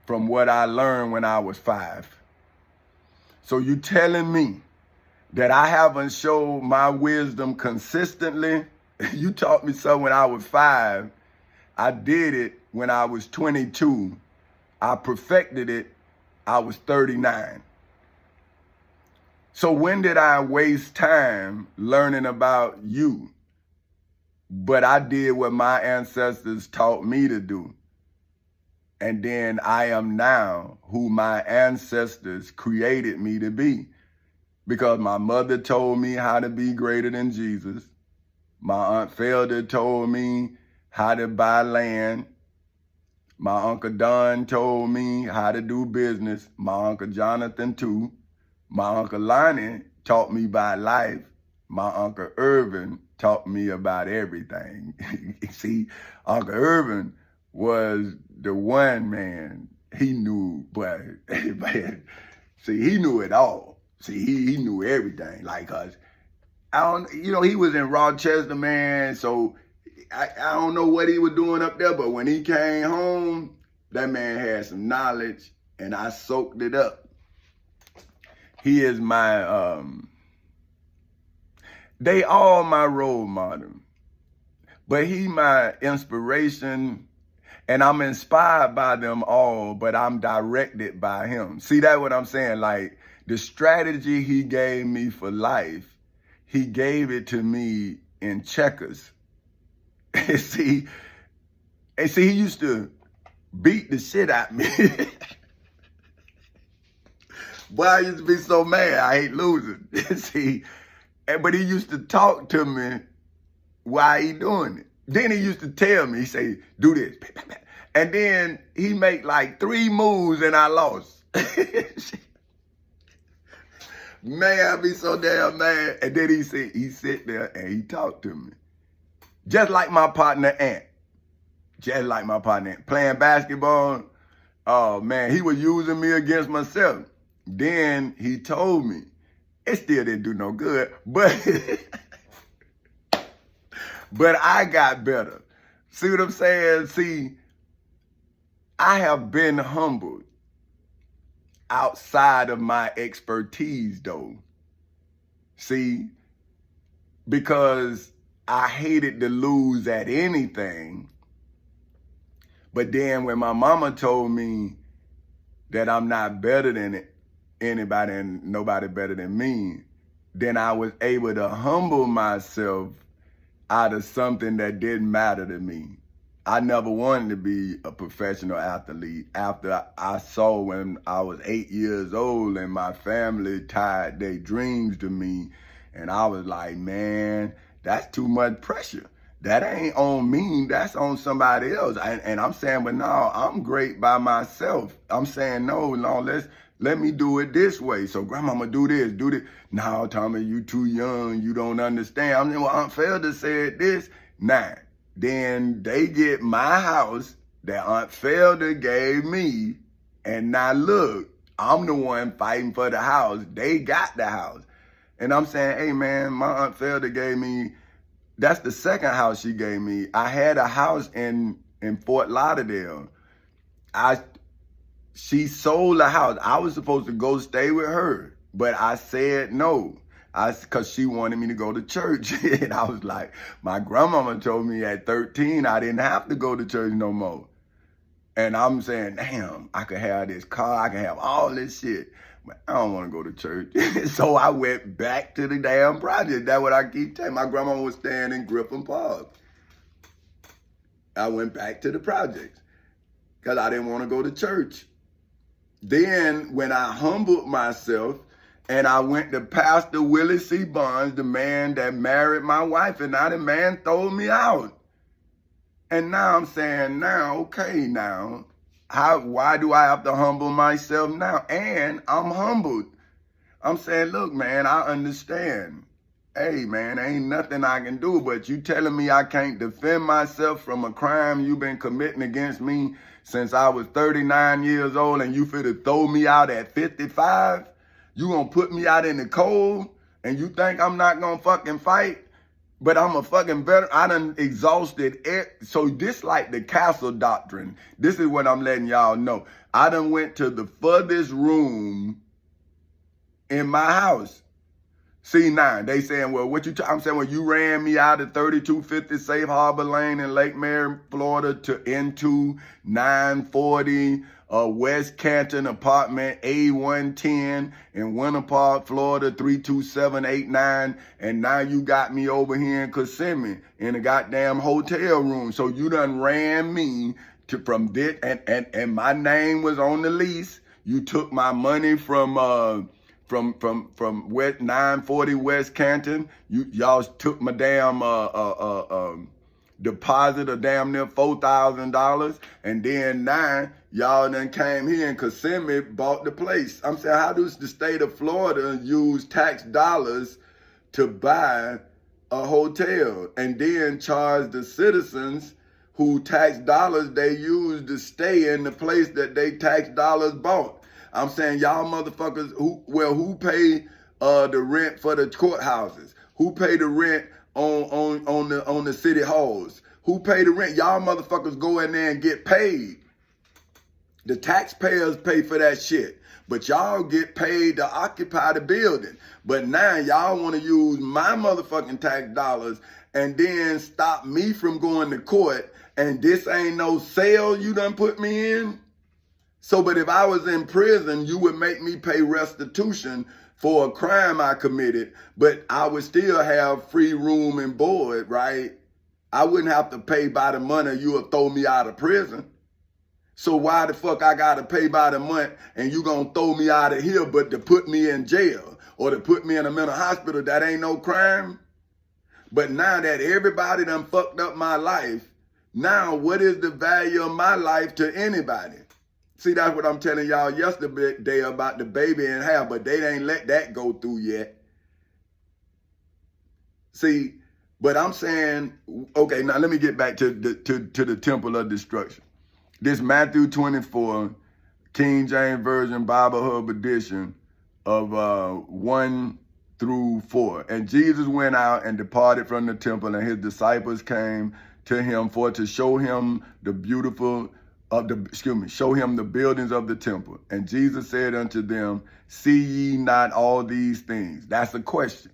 from what I learned when I was 5. So you telling me that I haven't showed my wisdom consistently? You taught me so when I was 5. I did it when I was 22. I perfected it, I was 39. So when did I waste time learning about you? But I did what my ancestors taught me to do. And then I am now who my ancestors created me to be. Because my mother told me how to be greater than Jesus. My Aunt Felder told me how to buy land. My Uncle Don told me how to do business. My Uncle Jonathan too. My Uncle Lonnie taught me about life. My Uncle Irvin taught me about everything. See, Uncle Irvin was the one, man, he knew, but man, see, he knew it all. See, he knew everything. Like, he was in Rochester, man, so I don't know what he was doing up there, but when he came home, that man had some knowledge, and I soaked it up. He is my, they all my role model, but he my inspiration, and I'm inspired by them all, but I'm directed by him. See that what I'm saying? Like, the strategy he gave me for life, he gave it to me in checkers. See, he used to beat the shit out of me. Boy, I used to be so mad. I hate losing. See, but he used to talk to me while he doing it. Then he used to tell me, he say, do this. And then he make like 3 moves and I lost. Man, I be so damn mad. And then he sit there and he talked to me. Just like my partner Ant. Just like my partner Ant. Playing basketball. Oh man, he was using me against myself. Then he told me, it still didn't do no good, but but I got better. See what I'm saying? See, I have been humbled outside of my expertise though. See, because I hated to lose at anything. But then when my mama told me that I'm not better than anybody and nobody better than me, then I was able to humble myself out of something that didn't matter to me. I never wanted to be a professional athlete after I saw when I was 8 years old and my family tied their dreams to me. And I was like, man, that's too much pressure. That ain't on me, that's on somebody else. And I'm saying, but no, I'm great by myself. I'm saying, no, let me do it this way. So grandmama do this. No, Tommy, you too young, you don't understand. I'm saying, well, Aunt Felder said this. Nah, then they get my house that Aunt Felder gave me. And now look, I'm the one fighting for the house. They got the house. And I'm saying, hey man, my Aunt Felder gave me, that's the second house she gave me. I had a house in Fort Lauderdale. She sold the house. I was supposed to go stay with her, but I said no. Cause she wanted me to go to church. And I was like, my grandmama told me at 13, I didn't have to go to church no more. And I'm saying, damn, I could have this car, I can have all this shit. But I don't want to go to church. So I went back to the damn project. That's what I keep telling. My grandma was staying in Griffin Park. I went back to the projects because I didn't want to go to church. Then when I humbled myself and I went to Pastor Willie C. Barnes, the man that married my wife, and now the man threw me out. And now I'm saying, okay, why do I have to humble myself now? And I'm humbled. I'm saying, look, man, I understand. Hey, man, ain't nothing I can do, but you telling me I can't defend myself from a crime you've been committing against me since I was 39 years old, and you finna throw me out at 55? You gonna put me out in the cold, and you think I'm not gonna fucking fight? But I'm a fucking veteran. I done exhausted it. So this like the castle doctrine. This is what I'm letting y'all know. I done went to the furthest room in my house. C9. They saying, well, I'm saying, well, you ran me out of 3250 Safe Harbor Lane in Lake Mary, Florida into 940 West Canton apartment A110 in Winter Park, Florida 32789, and now you got me over here in Kissimmee in a goddamn hotel room. So you done ran me from this, and my name was on the lease. You took my money from West 940 West Canton. Y'all took my damn deposit of damn near $4,000, and then now y'all done came here in Kissimmee, bought the place. I'm saying, how does the state of Florida use tax dollars to buy a hotel and then charge the citizens who tax dollars they use to stay in the place that they tax dollars bought? I'm saying, y'all motherfuckers, who pay the rent for the courthouses? Who pay the rent on the city halls? Who pay the rent? Y'all motherfuckers go in there and get paid. The taxpayers pay for that shit, but y'all get paid to occupy the building. But now y'all want to use my motherfucking tax dollars and then stop me from going to court, and this ain't no sale you done put me in? So, but if I was in prison, you would make me pay restitution for a crime I committed, but I would still have free room and board, right? I wouldn't have to pay by the month, you would throw me out of prison. So why the fuck I gotta pay by the month and you gonna throw me out of here, but to put me in jail or to put me in a mental hospital, that ain't no crime? But now that everybody done fucked up my life, now what is the value of my life to anybody? See, that's what I'm telling y'all yesterday about the baby in hell, but they ain't let that go through yet. See, but I'm saying, okay, now let me get back to the temple of destruction. This Matthew 24, King James Version Bible Hub edition of 1 through 4. And Jesus went out and departed from the temple, and his disciples came to him to show him the show him the buildings of the temple. And Jesus said unto them, see ye not all these things? That's a question.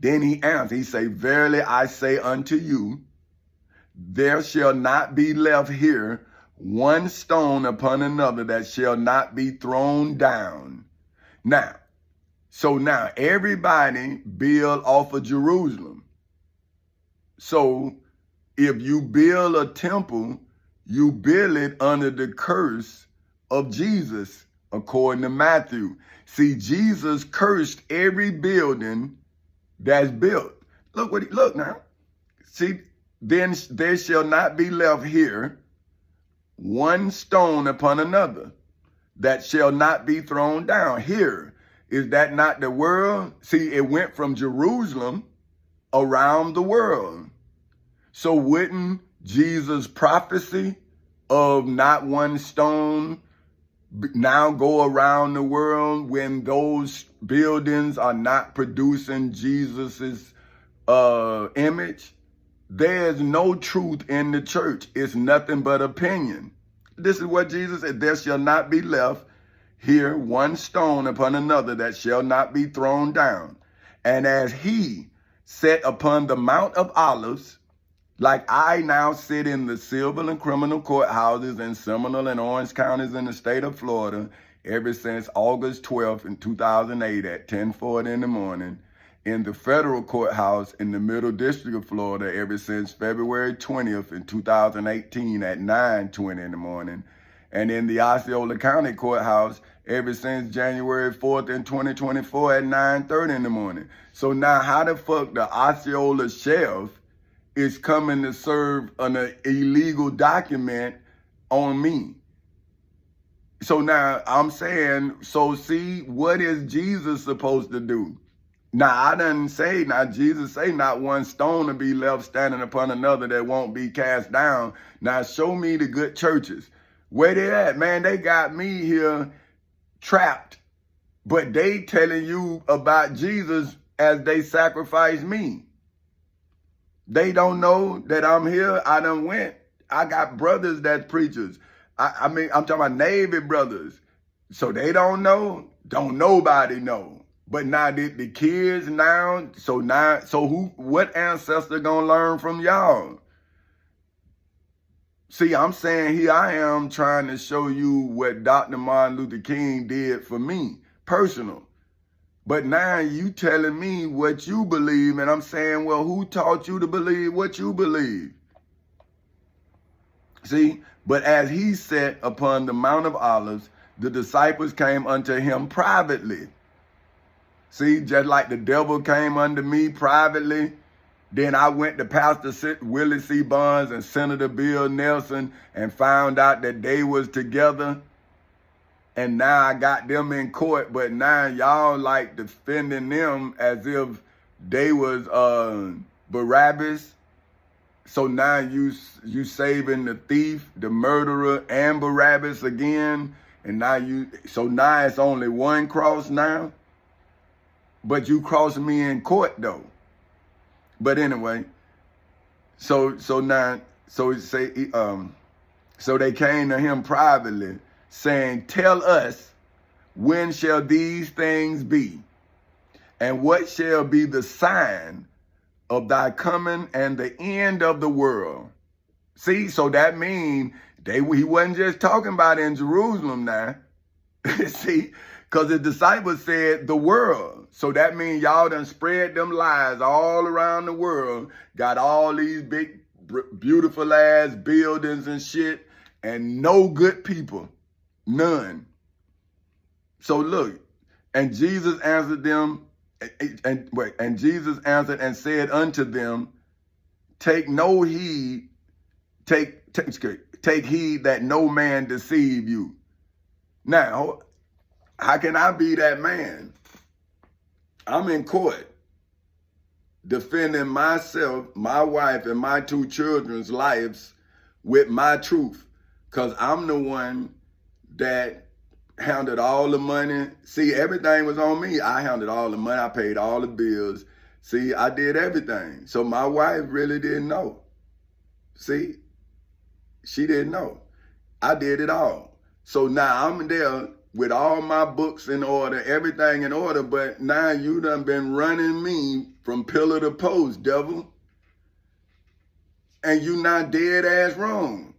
Then he answered, he say, verily I say unto you, there shall not be left here one stone upon another that shall not be thrown down. Now everybody build off of Jerusalem. So if you build a temple, you build it under the curse of Jesus, according to Matthew. See, Jesus cursed every building that's built. Look now. See, then there shall not be left here one stone upon another that shall not be thrown down. Here, is that not the world? See, it went from Jerusalem around the world. So wouldn't Jesus' prophecy of not one stone now go around the world when those buildings are not producing Jesus's image? There's no truth in the church. It's nothing but opinion. This is what Jesus said. There shall not be left here one stone upon another that shall not be thrown down. And as he sat upon the Mount of Olives, like I now sit in the civil and criminal courthouses in Seminole and Orange counties in the state of Florida ever since August 12th in 2008 at 10:40 in the morning, in the federal courthouse in the Middle District of Florida ever since February 20th in 2018 at 9:20 in the morning, and in the Osceola County Courthouse ever since January 4th in 2024 at 9:30 in the morning. So now how the fuck the Osceola sheriff is coming to serve an illegal document on me? So now I'm saying, so see, what is Jesus supposed to do? Now I didn't say, now Jesus say not one stone to be left standing upon another that won't be cast down. Now show me the good churches. Where they at? Man, they got me here trapped, but they telling you about Jesus as they sacrifice me. They don't know that I'm here. I done went. I got brothers that's preachers. I mean, I'm talking about Navy brothers. So they don't know. Don't nobody know. But now the kids now, so what ancestor gonna learn from y'all? See, I'm saying here I am trying to show you what Dr. Martin Luther King did for me, personal. But now you telling me what you believe, and I'm saying, well, who taught you to believe what you believe? See, but as he sat upon the Mount of Olives, the disciples came unto him privately. See, just like the devil came unto me privately, then I went to Pastor Willie C. Bonds and Senator Bill Nelson and found out that they was together. And now I got them in court, but now y'all like defending them as if they was Barabbas. So now you saving the thief, the murderer, and Barabbas again. And now so now it's only one cross now. But you crossed me in court though. But anyway, so they came to him privately, saying, tell us, when shall these things be? And what shall be the sign of thy coming and the end of the world? See, so that means he wasn't just talking about in Jerusalem now. See, because the disciples said the world. So that means y'all done spread them lies all around the world, got all these big, beautiful ass buildings and shit, and no good people. None. So look, and Jesus answered them And Jesus answered and said unto them, take no heed, take heed that no man deceive you. Now, how can I be that man? I'm in court defending myself, my wife, and my 2 children's lives with my truth, because I'm the one that handled all the money. See, everything was on me. I handled all the money. I paid all the bills. See, I did everything. So my wife really didn't know. See, she didn't know. I did it all. So now I'm there with all my books in order, everything in order, but now you done been running me from pillar to post, devil. And you not dead ass wrong.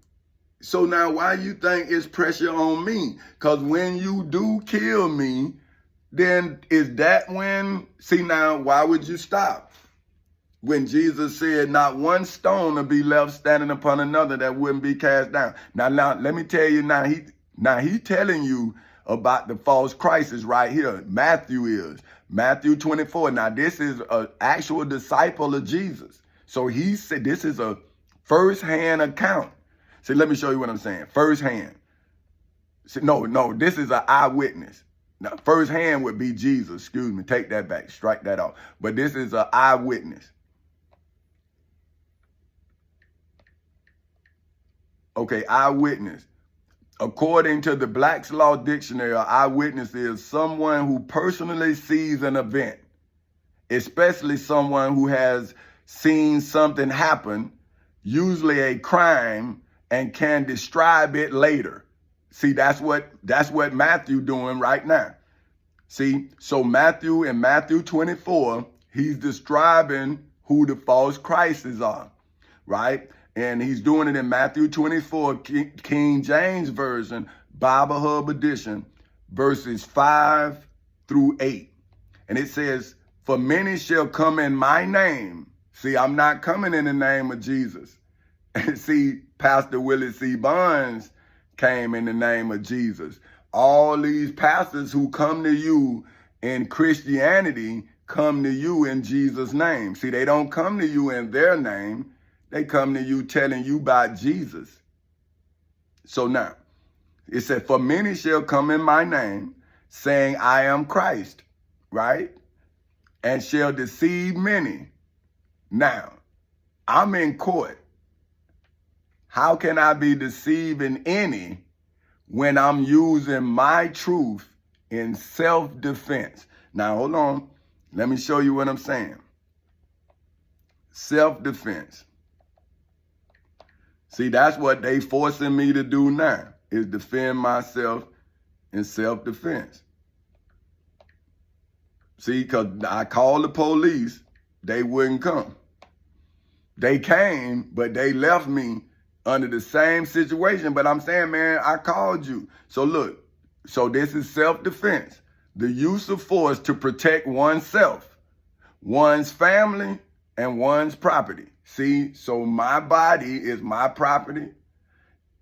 So now why you think it's pressure on me? Because when you do kill me, then is that when, see now, why would you stop? When Jesus said not one stone will be left standing upon another that wouldn't be cast down. Now let me tell you he telling you about the false Christ is right here. Matthew 24. Now this is an actual disciple of Jesus. So he said this is a first-hand account. See, let me show you what I'm saying. First-hand. See, no, this is an eyewitness. Now, first-hand would be Jesus. Excuse me. Take that back. Strike that off. But this is an eyewitness. Okay, eyewitness. According to the Black's Law Dictionary, an eyewitness is someone who personally sees an event, especially someone who has seen something happen, usually a crime, and can describe it later. See, that's what Matthew doing right now. See, so in Matthew 24, he's describing who the false Christs are, right? And he's doing it in Matthew 24, King James Version, Bible Hub Edition, verses 5 through 8. And it says, for many shall come in my name. See, I'm not coming in the name of Jesus. And see, Pastor Willie C. Barnes came in the name of Jesus. All these pastors who come to you in Christianity come to you in Jesus' name. See, they don't come to you in their name. They come to you telling you about Jesus. So now, it said, for many shall come in my name, saying, I am Christ, right? And shall deceive many. Now, I'm in court. How can I be deceiving any when I'm using my truth in self-defense? Now, hold on. Let me show you what I'm saying. Self-defense. See, that's what they forcing me to do now, is defend myself in self-defense. See, because I called the police, they wouldn't come. They came, but they left me under the same situation. But I'm saying, man, I called you. So look, so this is self-defense. The use of force to protect oneself, one's family, and one's property. See, so my body is my property.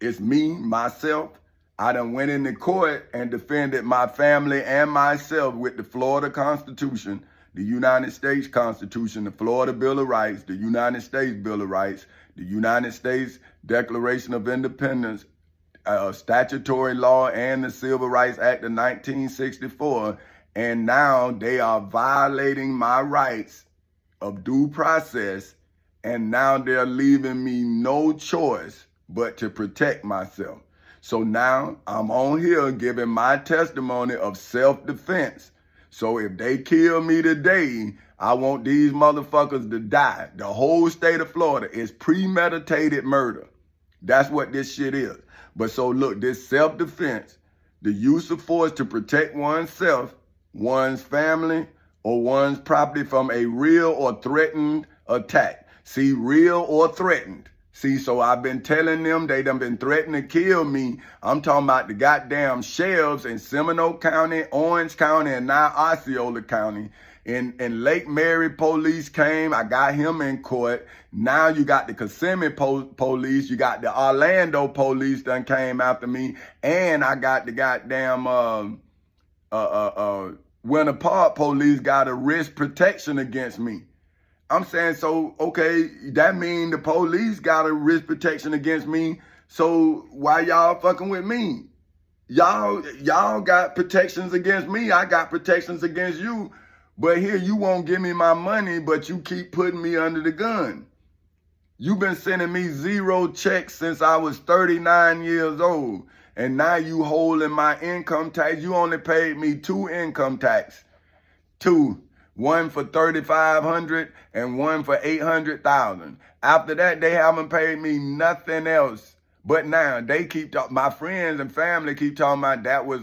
It's me, myself. I done went into court and defended my family and myself with the Florida Constitution, the United States Constitution, the Florida Bill of Rights, the United States Bill of Rights, the United States Declaration of Independence, statutory law, and the Civil Rights Act of 1964. And now they are violating my rights of due process. And now they're leaving me no choice but to protect myself. So now I'm on here giving my testimony of self-defense. So if they kill me today, I want these motherfuckers to die. The whole state of Florida is premeditated murder. That's what this shit is. But so look, this self-defense, the use of force to protect oneself, one's family, or one's property from a real or threatened attack. See, real or threatened. See, so I've been telling them they done been threatening to kill me. I'm talking about the goddamn sheriffs in Seminole County, Orange County, and now Osceola County. In Lake Mary, police came. I got him in court. Now you got the Kissimmee police. You got the Orlando police done came after me. And I got the goddamn, when the park police got a risk protection against me. I'm saying, so, okay, that mean the police got a risk protection against me, so why y'all fucking with me? Y'all got protections against me, I got protections against you, but here you won't give me my money, but you keep putting me under the gun. You've been sending me 0 checks since I was 39 years old, and now you holding my income tax. You only paid me 2 income tax, 2. One for $3,500 and one for $800,000. After that, they haven't paid me nothing else. But now they keep talking. My friends and family keep talking about that was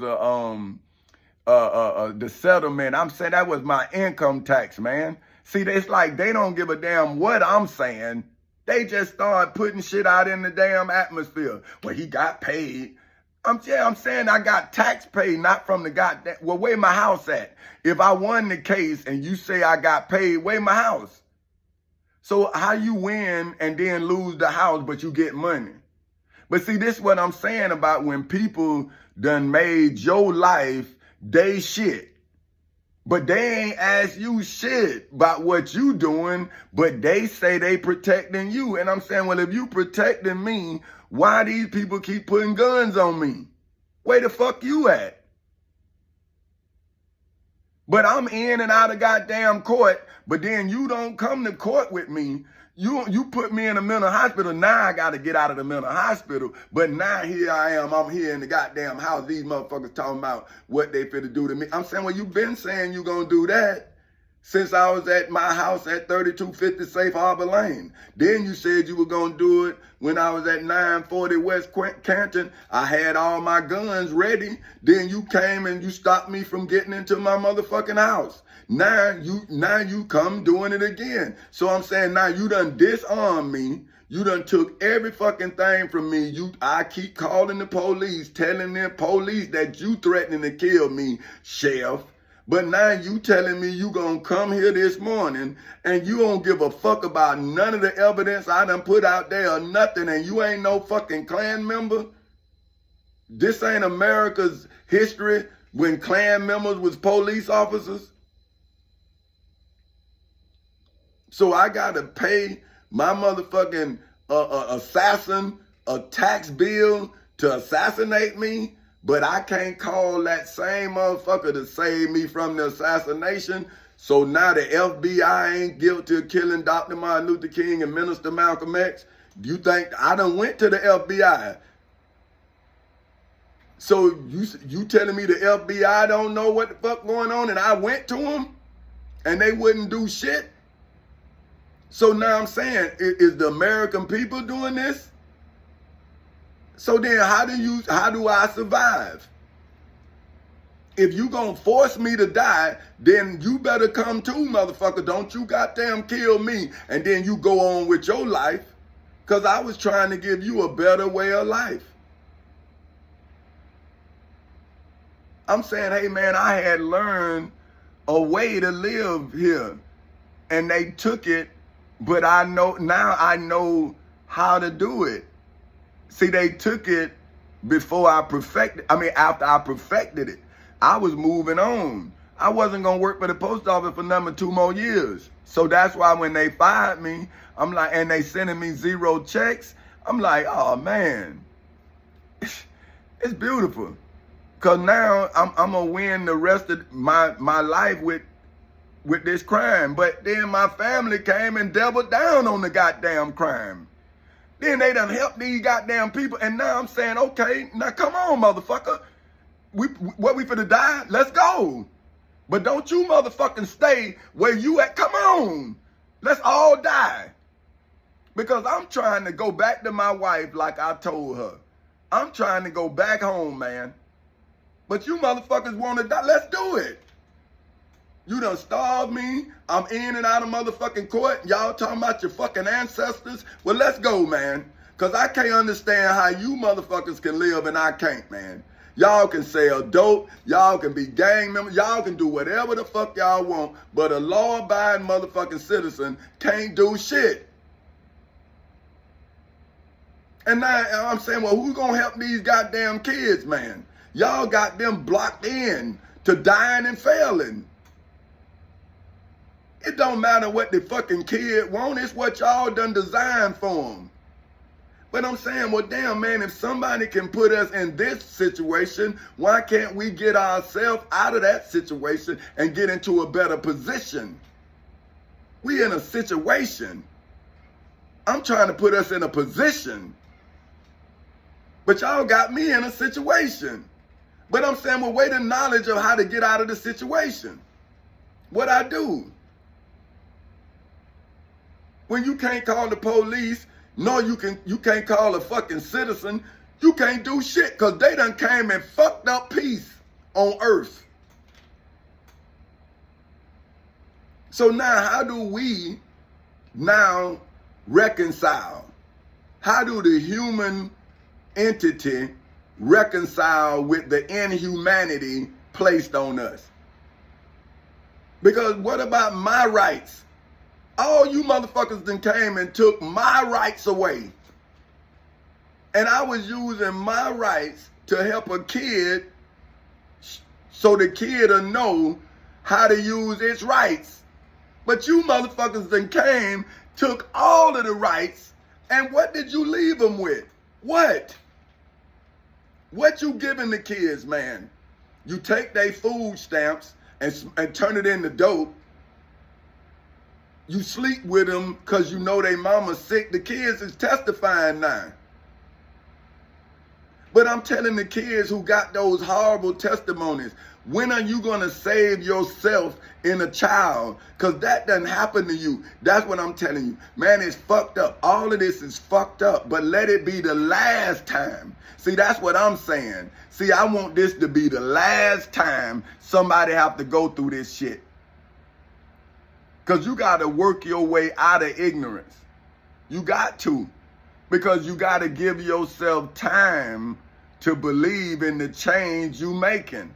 the settlement. I'm saying that was my income tax, man. See, it's like they don't give a damn what I'm saying. They just start putting shit out in the damn atmosphere. Well, he got paid. I'm saying I got tax paid, not from the goddamn. Well, where my house at? If I won the case and you say I got paid, where my house? So how you win and then lose the house, but you get money? But see, this is what I'm saying about when people done made your life they shit. But they ain't ask you shit about what you doing, but they say they protecting you. And I'm saying, well, if you protecting me, why these people keep putting guns on me? Where the fuck you at? But I'm in and out of goddamn court, but then you don't come to court with me. You put me in a mental hospital. Now I got to get out of the mental hospital. But now here I am. I'm here in the goddamn house. These motherfuckers talking about what they finna do to me. I'm saying, well, you been saying you gonna do that since I was at my house at 3250 Safe Harbor Lane. Then you said you were gonna do it when I was at 940 West Canton. I had all my guns ready. Then you came and you stopped me from getting into my motherfucking house. Now you come doing it again. So I'm saying now you done disarmed me. You done took every fucking thing from me. I keep calling the police, telling them police that you threatening to kill me, Sheriff. But now you telling me you gonna come here this morning and you don't give a fuck about none of the evidence I done put out there or nothing, and you ain't no fucking Klan member? This ain't America's history when Klan members was police officers? So I gotta pay my motherfucking assassin a tax bill to assassinate me? But I can't call that same motherfucker to save me from the assassination. So now the FBI ain't guilty of killing Dr. Martin Luther King and Minister Malcolm X. You think I done went to the FBI? So you telling me the FBI don't know what the fuck going on and I went to them and they wouldn't do shit? So now I'm saying, is the American people doing this? So then how do I survive? If you gonna force me to die, then you better come too, motherfucker. Don't you goddamn kill me and then you go on with your life. Cause I was trying to give you a better way of life. I'm saying, hey man, I had learned a way to live here and they took it, but now I know how to do it. See, they took it after I perfected it. I was moving on. I wasn't going to work for the post office for 2 more years. So that's why when they fired me, I'm like, and they sending me 0 checks, I'm like, oh man, it's beautiful. Cause now I'm going to win the rest of my life with this crime. But then my family came and doubled down on the goddamn crime. Then they done helped these goddamn people. And now I'm saying, okay, now come on, motherfucker. We finna die? Let's go. But don't you motherfucking stay where you at. Come on. Let's all die. Because I'm trying to go back to my wife like I told her. I'm trying to go back home, man. But you motherfuckers want to die. Let's do it. You done starved me. I'm in and out of motherfucking court. Y'all talking about your fucking ancestors. Well, let's go, man. Because I can't understand how you motherfuckers can live and I can't, man. Y'all can sell dope. Y'all can be gang members. Y'all can do whatever the fuck y'all want. But a law-abiding motherfucking citizen can't do shit. And now I'm saying, well, who's going to help these goddamn kids, man? Y'all got them blocked in to dying and failing. It don't matter what the fucking kid want. It's what y'all done designed for them. But I'm saying, well, damn, man, if somebody can put us in this situation, why can't we get ourselves out of that situation and get into a better position? We in a situation. I'm trying to put us in a position. But y'all got me in a situation. But I'm saying, well, wait the knowledge of how to get out of the situation. What I do? When you can't call the police, no, you can't call a fucking citizen. You can't do shit because they done came and fucked up peace on earth. So now how do we now reconcile? How do the human entity reconcile with the inhumanity placed on us? Because what about my rights? All you motherfuckers then came and took my rights away. And I was using my rights to help a kid so the kid will know how to use its rights. But you motherfuckers then came, took all of the rights, and what did you leave them with? What? What you giving the kids, man? You take their food stamps and turn it into dope. You sleep with them because you know they mama's sick. The kids is testifying now. But I'm telling the kids who got those horrible testimonies, when are you going to save yourself in a child? Because that doesn't happen to you. That's what I'm telling you. Man, it's fucked up. All of this is fucked up. But let it be the last time. See, that's what I'm saying. See, I want this to be the last time somebody have to go through this shit. Because you got to work your way out of ignorance. You got to. Because you got to give yourself time to believe in the change you making.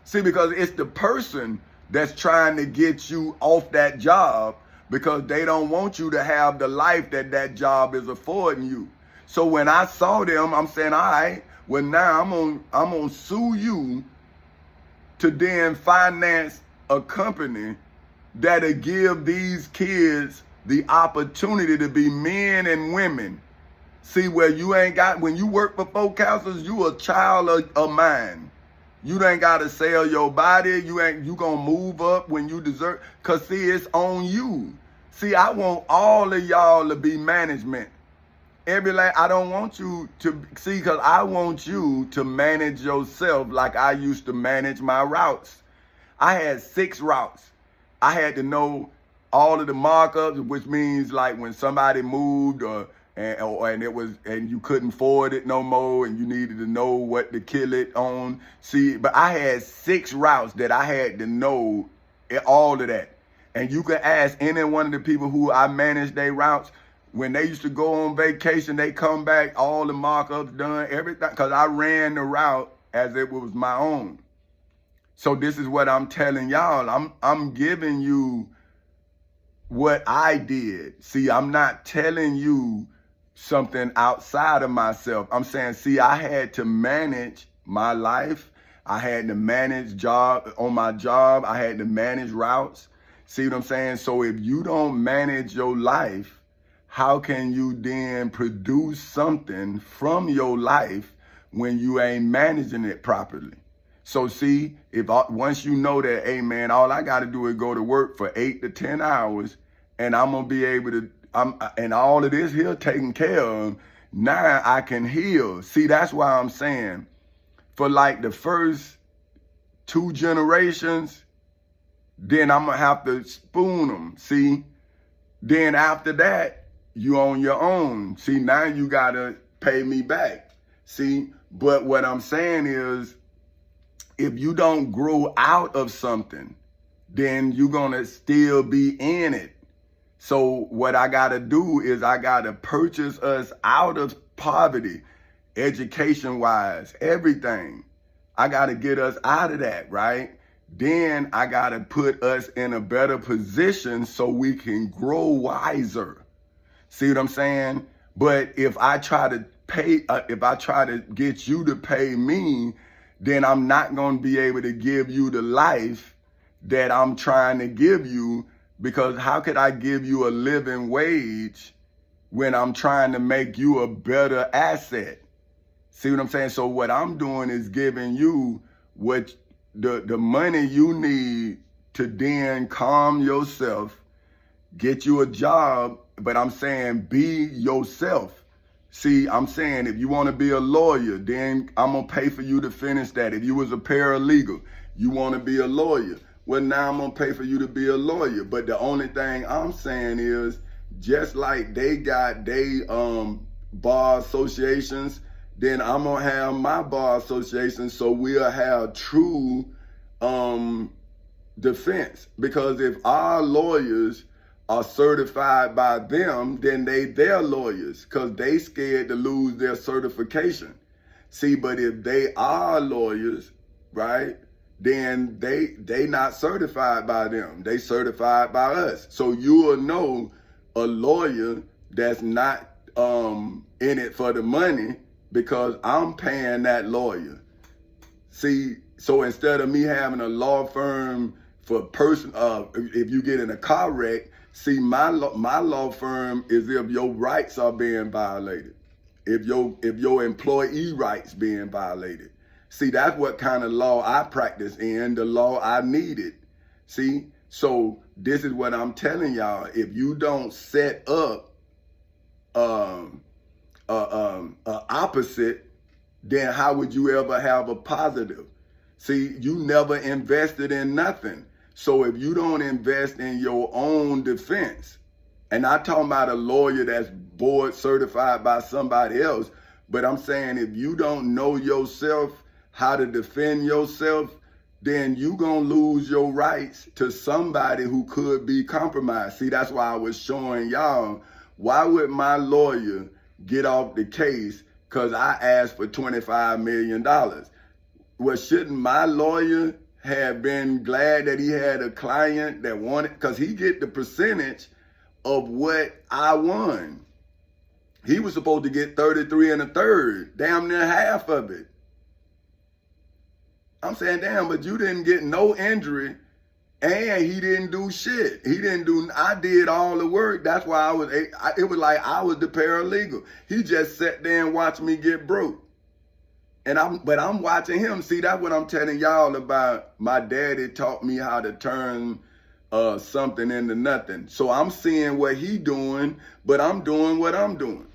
See, because it's the person that's trying to get you off that job because they don't want you to have the life that that job is affording you. So when I saw them, I'm saying, all right, well now I'm gonna sue you to then finance a company that'll give these kids the opportunity to be men and women. See, where you ain't got, when you work for folk counselors, you a child of mine. You ain't got to sell your body. You gonna move up when you deserve. Cause see, it's on you. See, I want all of y'all to be management. I don't want you to, see, cause I want you to manage yourself like I used to manage my routes. I had 6 routes. I had to know all of the markups, which means like when somebody moved and you couldn't forward it no more and you needed to know what to kill it on. See, but I had 6 routes that I had to know all of that. And you can ask any one of the people who I managed their routes. When they used to go on vacation, they come back, all the markups done, everything, because I ran the route as it was my own. So this is what I'm telling y'all. I'm giving you what I did. See, I'm not telling you something outside of myself. I'm saying, see, I had to manage my life. I had to manage on my job. I had to manage routes. See what I'm saying? So if you don't manage your life, how can you then produce something from your life when you ain't managing it properly? So see, once you know that, hey man, all I got to do is go to work for 8 to 10 hours and I'm going to be able to, and all of this here taken care of, now I can heal. See, that's why I'm saying for like the first 2 generations, then I'm going to have to spoon them. See, then after that, you on your own. See, now you got to pay me back. See, but what I'm saying is, if you don't grow out of something, then you're going to still be in it. So what I got to do is I got to purchase us out of poverty, education-wise, everything. I got to get us out of that, right? Then I got to put us in a better position so we can grow wiser. See what I'm saying? But if I try to get you to pay me, then I'm not going to be able to give you the life that I'm trying to give you, because how could I give you a living wage when I'm trying to make you a better asset? See what I'm saying? So what I'm doing is giving you what the money you need to then calm yourself, get you a job, but I'm saying be yourself. See, I'm saying if you want to be a lawyer, then I'm going to pay for you to finish that. If you was a paralegal, you want to be a lawyer, well, now I'm going to pay for you to be a lawyer. But the only thing I'm saying is, just like they got bar associations, then I'm going to have my bar association, so we'll have true defense. Because if our lawyers are certified by them, then they're lawyers, because they scared to lose their certification. See, but if they are lawyers, right, then they not certified by them. They certified by us. So you will know a lawyer that's not in it for the money, because I'm paying that lawyer. See, so instead of me having a law firm for if you get in a car wreck, see, my law firm is if your rights are being violated, if your employee rights being violated. See, that's what kind of law I practice in, the law I needed. See, so this is what I'm telling y'all. If you don't set up opposite, then how would you ever have a positive? See, you never invested in nothing. So if you don't invest in your own defense, and I'm talking about a lawyer that's board certified by somebody else, but I'm saying if you don't know yourself, how to defend yourself, then you gonna lose your rights to somebody who could be compromised. See, that's why I was showing y'all, why would my lawyer get off the case because I asked for $25 million? Well, shouldn't my lawyer have been glad that he had a client that wanted, because he get the percentage of what I won. He was supposed to get 33 1/3, damn near half of it. I'm saying, damn, but you didn't get no injury, and he didn't do shit. I did all the work. That's why it was like I was the paralegal. He just sat there and watched me get broke. But I'm watching him. See, that's what I'm telling y'all about. My daddy taught me how to turn something into nothing. So I'm seeing what he doing, but I'm doing what I'm doing.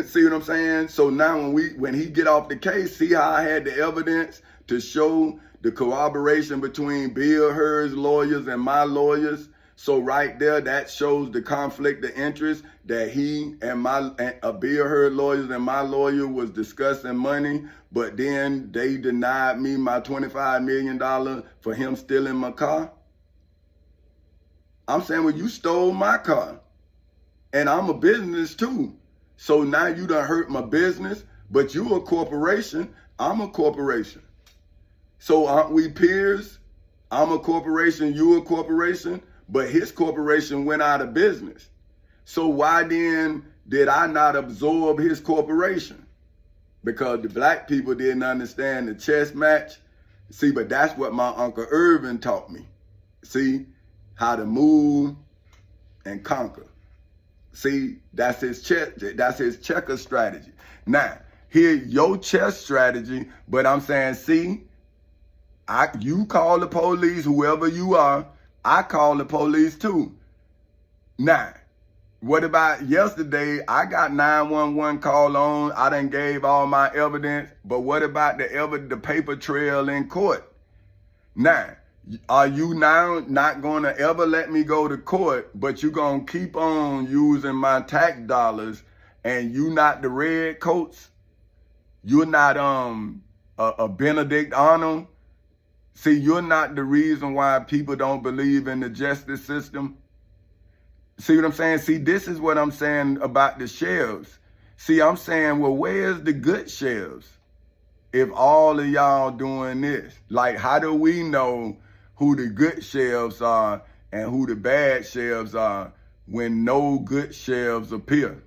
See what I'm saying? So now when he get off the case, see how I had the evidence to show the corroboration between Bill Hurd's lawyers and my lawyers. So right there, that shows the conflict of interest, that he and Bill Hurd lawyers and my lawyer was discussing money, but then they denied me my $25 million for him stealing my car. I'm saying, well, you stole my car, and I'm a business too. So now you done hurt my business, but you a corporation, I'm a corporation. So aren't we peers? I'm a corporation, you a corporation, but his corporation went out of business. So why then did I not absorb his corporation? Because the black people didn't understand the chess match. See, but that's what my Uncle Irvin taught me. See, how to move and conquer. See, that's his checker strategy. Now, here your chess strategy, but I'm saying, see, you call the police, whoever you are, I call the police too. Now, what about yesterday? I got 911 call on. I done gave all my evidence, but what about the paper trail in court? Now, are you now not going to ever let me go to court, but you going to keep on using my tax dollars, and you not the red coats? You're not a Benedict Arnold? See, you're not the reason why people don't believe in the justice system. See what I'm saying? See, this is what I'm saying about the sheriffs. See, I'm saying, well, where's the good sheriffs? If all of y'all doing this, like, how do we know who the good sheriffs are and who the bad sheriffs are when no good sheriffs appear?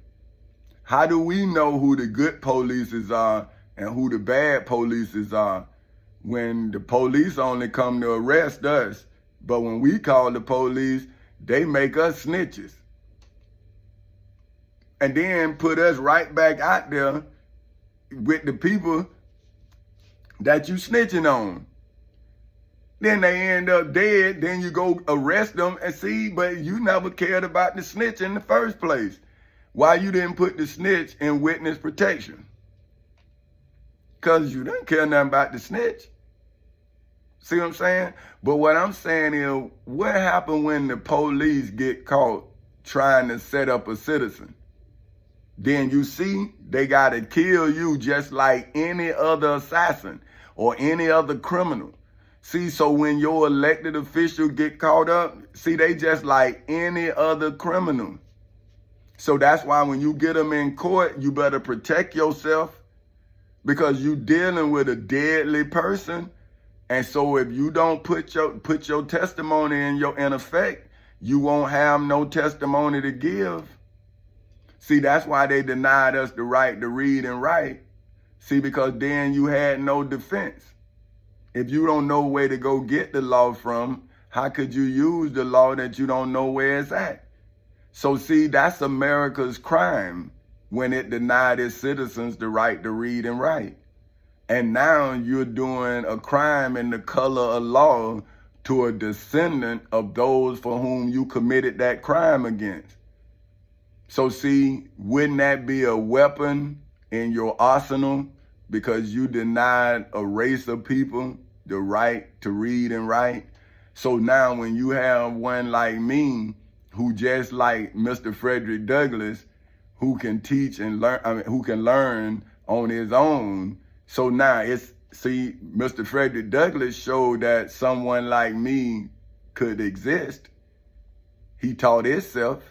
How do we know who the good polices are and who the bad polices are. When the police only come to arrest us, but when we call the police, they make us snitches. And then put us right back out there with the people that you snitching on. Then they end up dead, then you go arrest them and see, but you never cared about the snitch in the first place. Why you didn't put the snitch in witness protection? Because you didn't care nothing about the snitch. See what I'm saying? But what I'm saying is, what happened when the police get caught trying to set up a citizen? Then you see, they got to kill you just like any other assassin or any other criminal. See, so when your elected official get caught up, see, they just like any other criminal. So that's why when you get them in court, you better protect yourself, because you dealing with a deadly person. And so if you don't put your testimony in effect, you won't have no testimony to give. See, that's why they denied us the right to read and write. See, because then you had no defense. If you don't know where to go get the law from, how could you use the law that you don't know where it's at? So see, that's America's crime when it denied its citizens the right to read and write. And now you're doing a crime in the color of law to a descendant of those for whom you committed that crime against. So see, wouldn't that be a weapon in your arsenal because you denied a race of people the right to read and write? So now when you have one like me, who just like Mr. Frederick Douglass, who can teach and learn, who can learn on his own. So now Mr. Frederick Douglass showed that someone like me could exist. He taught himself.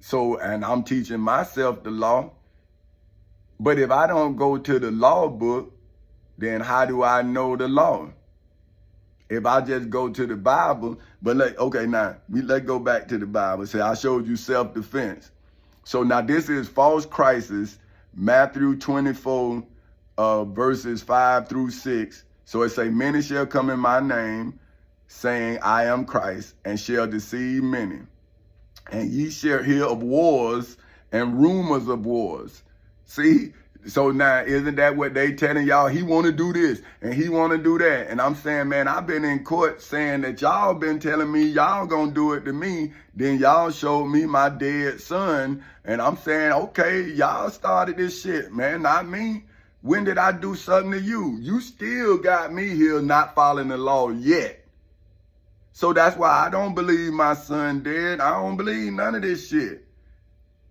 So, and I'm teaching myself the law. But if I don't go to the law book, then how do I know the law? If I just go to the Bible, but let's go back to the Bible. Say, I showed you self-defense. So now this is false crisis, Matthew 24, verses 5 through 6. So it say, many shall come in my name, saying, I am Christ, and shall deceive many. And ye shall hear of wars and rumors of wars. See? So now, isn't that what they telling y'all? He want to do this and he want to do that. And I'm saying, man, I've been in court saying that y'all been telling me y'all gonna do it to me. Then y'all showed me my dead son. And I'm saying, okay, y'all started this shit, man, not me. When did I do something to you? You still got me here not following the law yet. So that's why I don't believe my son dead. I don't believe none of this shit.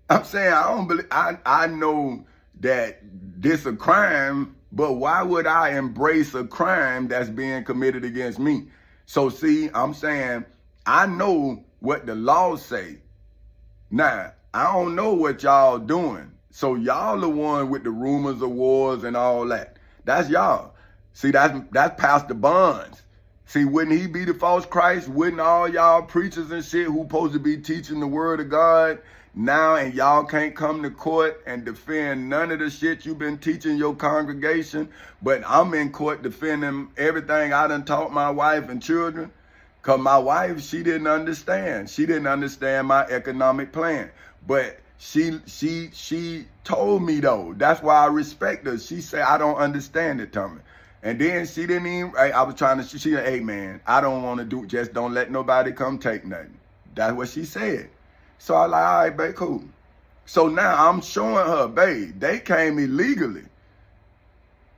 I'm saying, I don't believe, I know that this a crime, but why would I embrace a crime that's being committed against me? So see, I'm saying, I know what the laws say. Now, I don't know what y'all doing. So y'all the one with the rumors of wars and all that. That's y'all. See, that's Pastor Bonds. See, wouldn't he be the false Christ? Wouldn't all y'all preachers and shit who supposed to be teaching the word of God now, and y'all can't come to court and defend none of the shit you've been teaching your congregation? But I'm in court defending everything I done taught my wife and children. Because my wife, she didn't understand. She didn't understand my economic plan. But she told me, though. That's why I respect her. She said, I don't understand it, Tommy. And then she didn't even, I was trying to, she said, hey, man, I don't want to do, just don't let nobody come take nothing. That's what she said. So I was like, all right, babe, cool. So now I'm showing her, babe, they came illegally.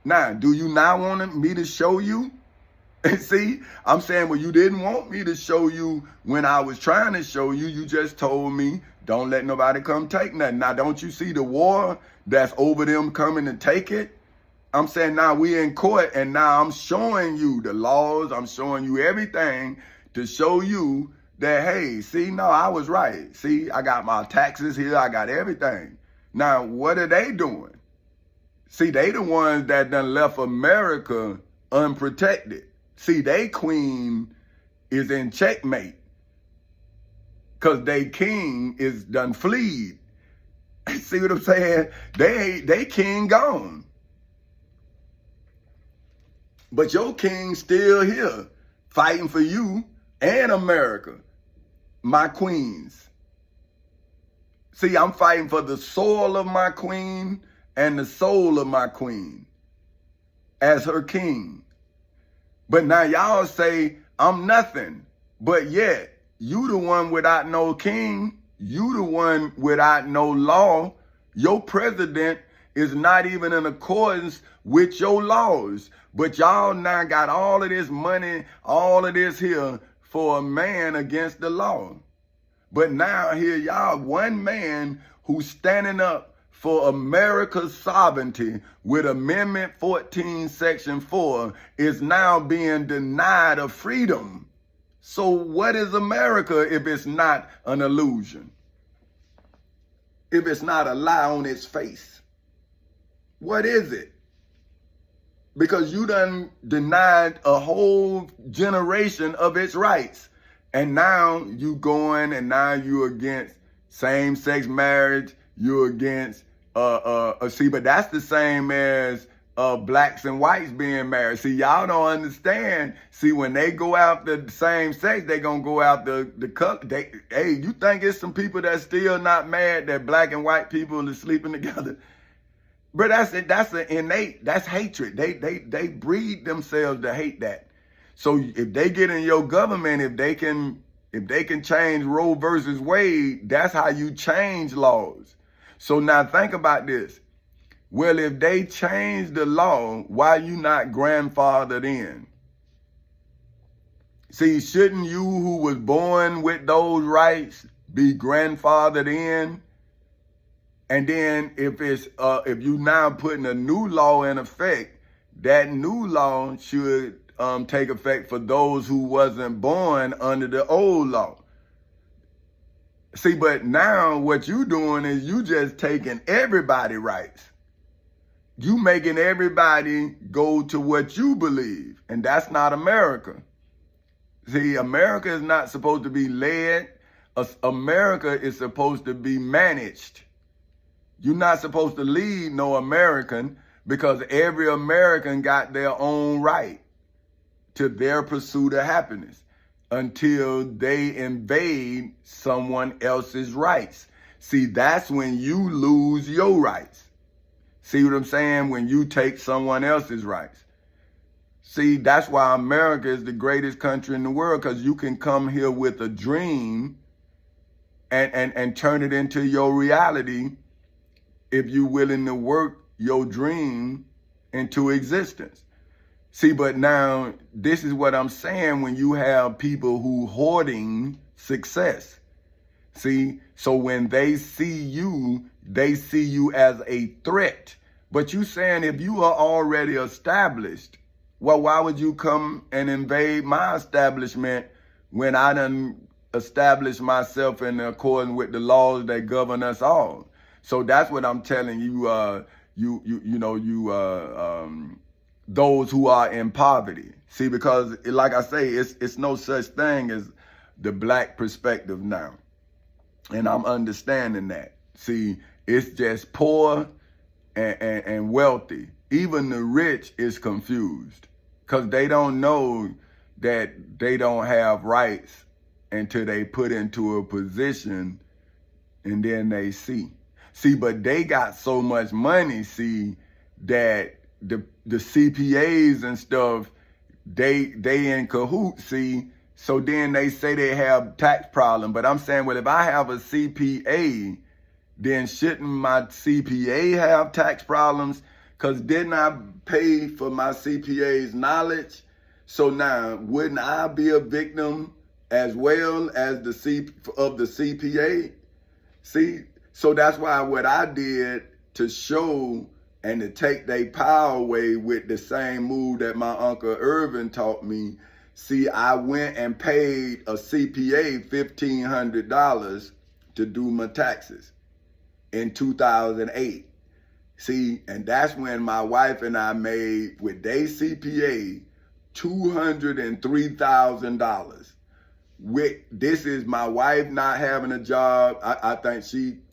Now, do you not want me to show you? And see, I'm saying, well, you didn't want me to show you when I was trying to show you. You just told me, don't let nobody come take nothing. Now, don't you see the war that's over them coming to take it? I'm saying, now we in court, and now I'm showing you the laws. I'm showing you everything to show you that, hey, see, no, I was right. See, I got my taxes here. I got everything. Now, what are they doing? See, they the ones that done left America unprotected. See, they queen is in checkmate because they king is done fleed. See what I'm saying? They king gone. But your king's still here fighting for you and America, my queens. See, I'm fighting for the soul of my queen and the soul of my queen as her king. But now y'all say I'm nothing, but yet you the one without no king, you the one without no law. Your president is not even in accordance with your laws. But y'all now got all of this money, all of this here for a man against the law. But now here y'all, one man who's standing up for America's sovereignty with Amendment 14, Section 4 is now being denied of freedom. So what is America if it's not an illusion? If it's not a lie on its face? What is it? Because you done denied a whole generation of its rights. And now you going and now you against same-sex marriage, you're against, see, but that's the same as blacks and whites being married. See, y'all don't understand. See, when they go out the same sex, they gonna go out the hey, you think it's some people that's still not mad that black and white people are sleeping together? But that's an innate, that's hatred. They breed themselves to hate that. So if they get in your government, if they can change Roe versus Wade, that's how you change laws. So now think about this. Well, if they change the law, why you not grandfathered in? See, shouldn't you who was born with those rights be grandfathered in? And then if you now putting a new law in effect, that new law should take effect for those who wasn't born under the old law. See, but now what you doing is you just taking everybody's rights. You making everybody go to what you believe, and that's not America. See, America is not supposed to be led. America is supposed to be managed. You're not supposed to lead no American, because every American got their own right to their pursuit of happiness until they invade someone else's rights. See, that's when you lose your rights. See what I'm saying? When you take someone else's rights. See, that's why America is the greatest country in the world, because you can come here with a dream and turn it into your reality if you're willing to work your dream into existence. See, but now this is what I'm saying when you have people who hoarding success. See, so when they see you as a threat. But you saying if you are already established, well, why would you come and invade my establishment when I done established myself in accordance with the laws that govern us all? So that's what I'm telling you, those who are in poverty. See, because like I say, it's no such thing as the black perspective now. And I'm understanding that. See, it's just poor and wealthy. Even the rich is confused because they don't know that they don't have rights until they put into a position and then they see. See, but they got so much money, see, that the CPAs and stuff, they in cahoots, see. So then they say they have tax problem. But I'm saying, well, if I have a CPA, then shouldn't my CPA have tax problems? Because didn't I pay for my CPA's knowledge? So now, wouldn't I be a victim as well as the CPA? See, so that's why what I did to show and to take their power away with the same move that my Uncle Irvin taught me. See, I went and paid a CPA $1,500 to do my taxes in 2008. See, and that's when my wife and I made, with their CPA, $203,000. This is my wife not having a job. I think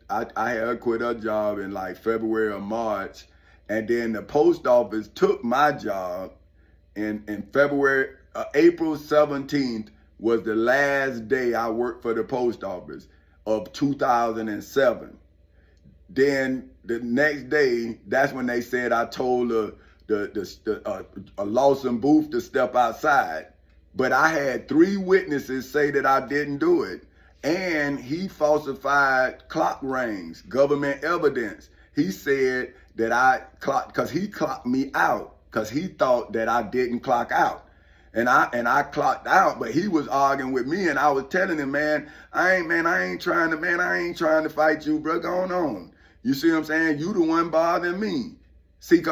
I had her quit her job in like February or March. And then the post office took my job in February, April 17th was the last day I worked for the post office of 2007. Then the next day, that's when they said I told Lawson Booth to step outside. But I had 3 witnesses say that I didn't do it. And he falsified clock rings, government evidence. He said that I clocked, because he clocked me out, because he thought that I didn't clock out. And I clocked out, but he was arguing with me, and I was telling him, man, I ain't trying to fight you, bro. Going on. You see what I'm saying? You the one bothering me. See,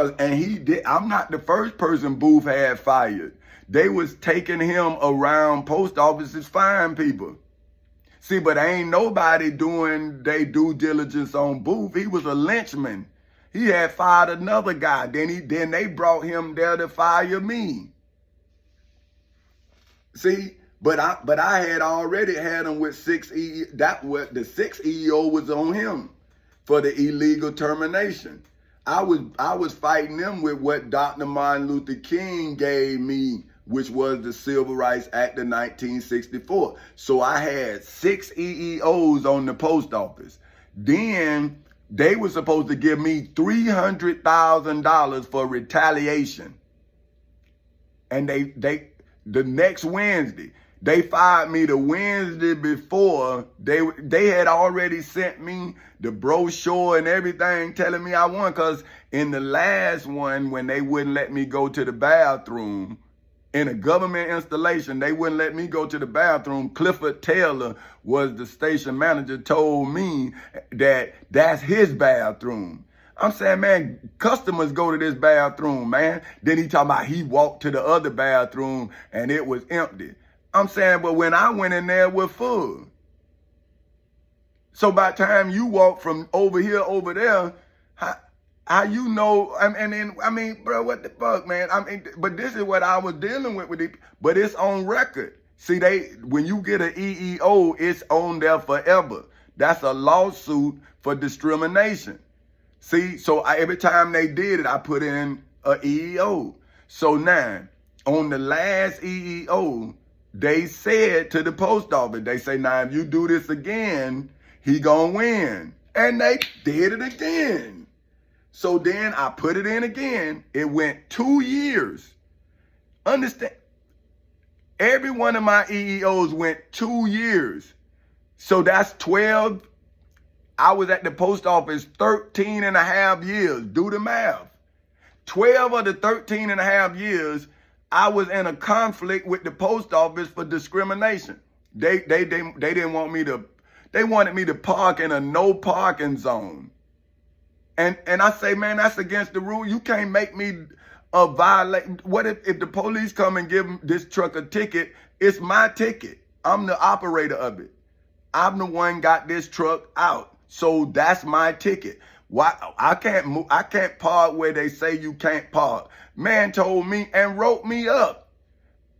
I'm not the first person Booth had fired. They was taking him around post offices firing people. See, but ain't nobody doing their due diligence on Booth. He was a lynchman. He had fired another guy. Then they brought him there to fire me. See, but I had already had him with 6 EEO. The 6 EEO was on him for the illegal termination. I was fighting them with what Dr. Martin Luther King gave me, which was the Civil Rights Act of 1964. So I had 6 EEOs on the post office. Then they were supposed to give me $300,000 for retaliation. And the next Wednesday, they fired me the Wednesday before. They had already sent me the brochure and everything telling me I won, because in the last one, when they wouldn't let me go to the bathroom, in a government installation, they wouldn't let me go to the bathroom. Clifford Taylor was the station manager, told me that that's his bathroom. I'm saying, man, customers go to this bathroom, man. Then he talking about he walked to the other bathroom and it was empty. I'm saying, but when I went in there, it was full. So by the time you walk from over here, over there, how you know? I mean, bro, what the fuck, man? But this is what I was dealing with it. But it's on record. See, when you get an EEO, it's on there forever. That's a lawsuit for discrimination. See, so every time they did it, I put in a EEO. So now, on the last EEO, they said to the post office, they say, now, if you do this again, he gonna win. And they did it again. So then I put it in again. It went 2 years. Understand? Every one of my EEOs went 2 years. So that's 12. I was at the post office 13 and a half years. Do the math. 12 of the 13 and a half years, I was in a conflict with the post office for discrimination. They didn't want me to, they wanted me to park in a no parking zone. And I say, man, that's against the rule. You can't make me violate. What if the police come and give this truck a ticket? It's my ticket. I'm the operator of it. I'm the one got this truck out. So that's my ticket. Why I can't move, I can't park where they say you can't park. Man told me and wrote me up.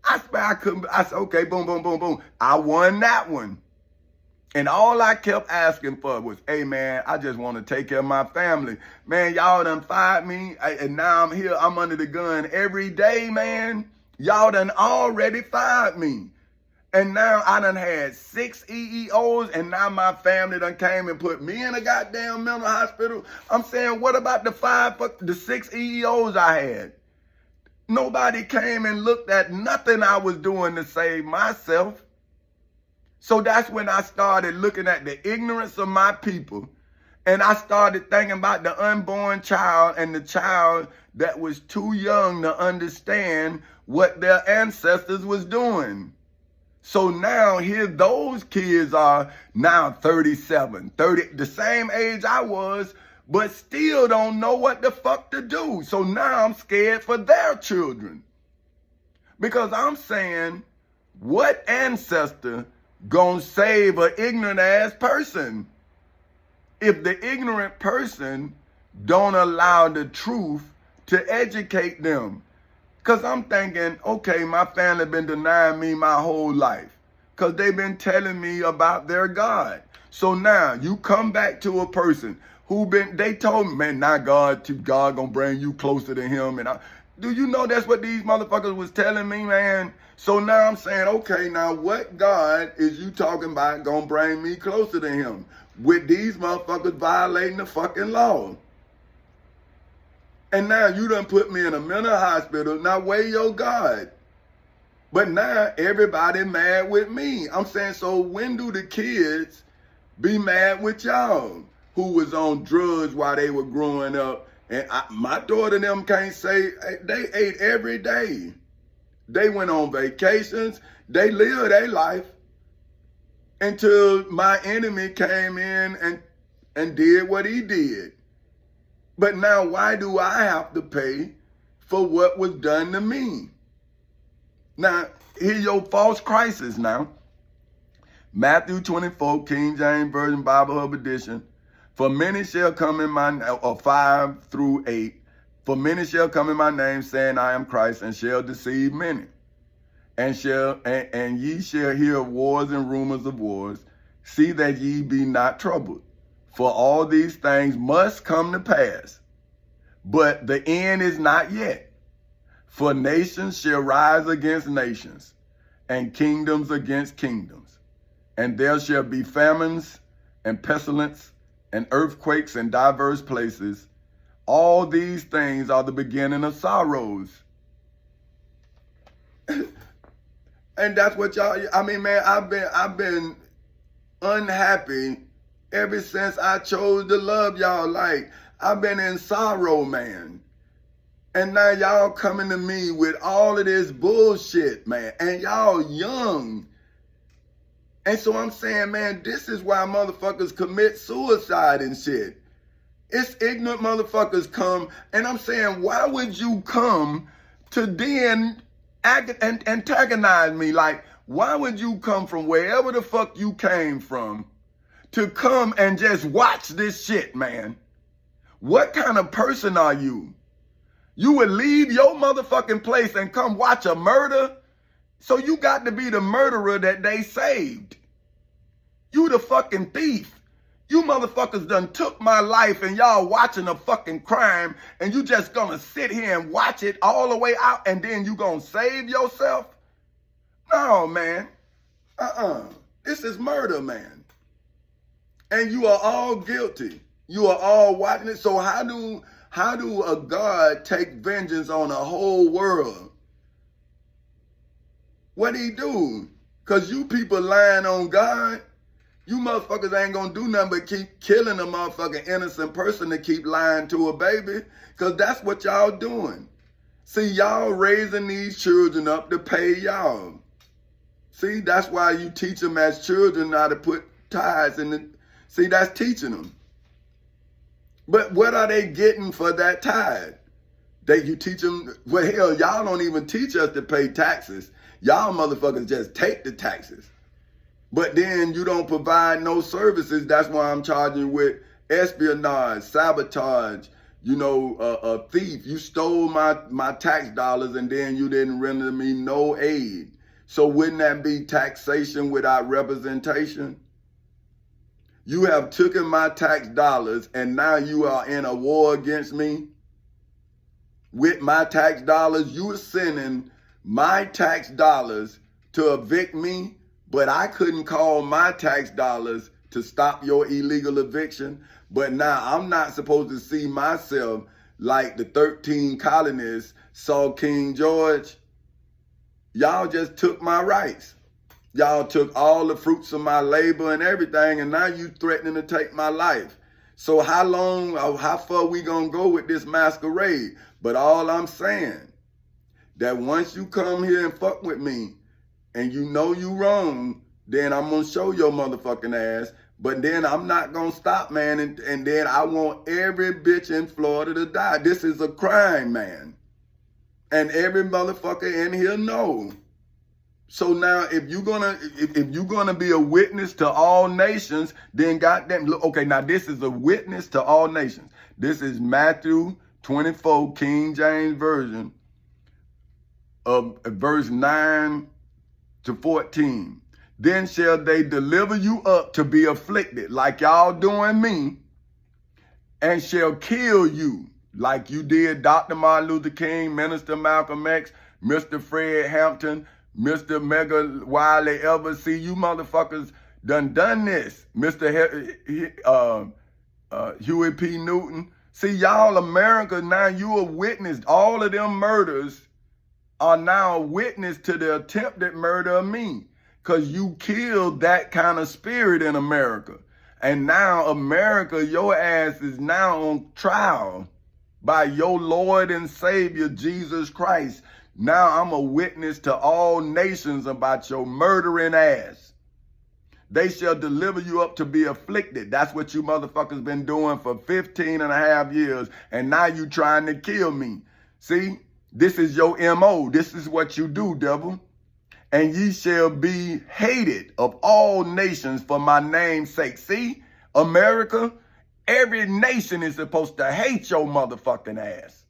I said, okay, boom, boom, boom, boom. I won that one. And all I kept asking for was, hey, man, I just want to take care of my family. Man, y'all done fired me, and now I'm here. I'm under the gun every day, man. Y'all done already fired me. And now I done had 6 EEOs, and now my family done came and put me in a goddamn mental hospital. I'm saying, what about the 6 EEOs I had? Nobody came and looked at nothing I was doing to save myself. So that's when I started looking at the ignorance of my people. And I started thinking about the unborn child and the child that was too young to understand what their ancestors was doing. So now here those kids are now 37, 30, the same age I was, but still don't know what the fuck to do. So now I'm scared for their children. Because I'm saying, what ancestor gonna save an ignorant ass person if the ignorant person don't allow the truth to educate them? Because I'm thinking, okay, my family been denying me my whole life because they've been telling me about their God. So now you come back to a person they told me, man, now God gonna bring you closer to him. And Do you know that's what these motherfuckers was telling me, man? So now I'm saying, okay, now what God is you talking about gonna bring me closer to him? With these motherfuckers violating the fucking law. And now you done put me in a mental hospital. Now where your God? But now everybody mad with me. I'm saying, so when do the kids be mad with y'all who was on drugs while they were growing up? And my daughter and them can't say, they ate every day. They went on vacations. They lived their life until my enemy came in and did what he did. But now why do I have to pay for what was done to me? Now, here's your false crisis now. Matthew 24, King James Version Bible Hub Edition. For many shall come in my name, or 5 through 8. For many shall come in my name, saying, I am Christ, and shall deceive many. And ye shall hear of wars and rumors of wars. See that ye be not troubled. For all these things must come to pass. But the end is not yet. For nations shall rise against nations, and kingdoms against kingdoms. And there shall be famines and pestilence and earthquakes in diverse places. All these things are the beginning of sorrows. And that's what y'all, I mean, man, I've been unhappy ever since I chose to love y'all. Like, I've been in sorrow, man. And now y'all coming to me with all of this bullshit, man. And y'all young. And so I'm saying, man, this is why motherfuckers commit suicide and shit. It's ignorant motherfuckers come. And I'm saying, why would you come to then antagonize me? Like, why would you come from wherever the fuck you came from to come and just watch this shit, man? What kind of person are you? You would leave your motherfucking place and come watch a murder? So you got to be the murderer that they saved. You the fucking thief. You motherfuckers done took my life and y'all watching a fucking crime and you just gonna sit here and watch it all the way out and then you gonna save yourself? No, man. This is murder, man. And you are all guilty. You are all watching it. So how do a God take vengeance on a whole world? What he do? Because you people lying on God. You motherfuckers ain't gonna do nothing but keep killing a motherfucking innocent person to keep lying to a baby. Because that's what y'all doing. See, y'all raising these children up to pay y'all. See, that's why you teach them as children how to put ties in the... See, that's teaching them. But what are they getting for that tithe? You teach them, well, hell, y'all don't even teach us to pay taxes. Y'all motherfuckers just take the taxes. But then you don't provide no services. That's why I'm charging with espionage, sabotage, a thief. You stole my tax dollars and then you didn't render me no aid. So wouldn't that be taxation without representation? You have taken my tax dollars and now you are in a war against me. With my tax dollars, you are sending my tax dollars to evict me, but I couldn't call my tax dollars to stop your illegal eviction. But now I'm not supposed to see myself like the 13 colonists saw King George. Y'all just took my rights. Y'all took all the fruits of my labor and everything, and now you threatening to take my life. So how long or how far we gonna go with this masquerade? But all I'm saying, that once you come here and fuck with me, and you know you wrong, then I'm gonna show your motherfucking ass. But then I'm not gonna stop, man, and then I want every bitch in Florida to die. This is a crime, man. And every motherfucker in here know. So now, if you're gonna be a witness to all nations, then goddamn, look, okay, now this is a witness to all nations. This is Matthew 24, King James Version, of verse 9 to 14. Then shall they deliver you up to be afflicted, like y'all doing me, and shall kill you. like you did Dr. Martin Luther King, Minister Malcolm X, Mr. Fred Hampton, Mr. Mega Wiley Evers. See, you motherfuckers done this. Mr. Huey P. Newton. See, y'all America, now you a witness. All of them murders are now a witness to the attempted murder of me. Because you killed that kind of spirit in America. And now America, your ass is now on trial by your Lord and Savior, Jesus Christ. Now I'm a witness to all nations about your murdering ass. They shall deliver you up to be afflicted. That's what you motherfuckers been doing for 15 and a half years. And now you trying to kill me. See, this is your MO. This is what you do, devil. And ye shall be hated of all nations for my name's sake. See, America, every nation is supposed to hate your motherfucking ass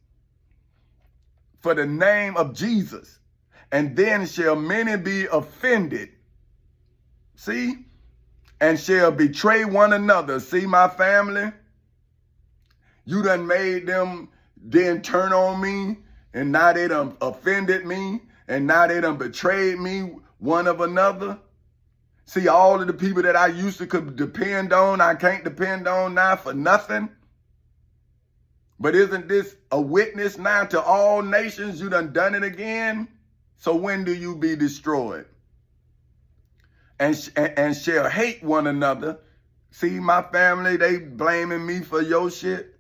for the name of Jesus. And then shall many be offended. See? And shall betray one another. See, my family? You done made them then turn on me, and now they done offended me, and now they done betrayed me one of another. See, all of the people that I used to could depend on, I can't depend on now for nothing. But isn't this a witness now to all nations? You done it again. So when do you be destroyed? And shall hate one another. See, my family, they blaming me for your shit.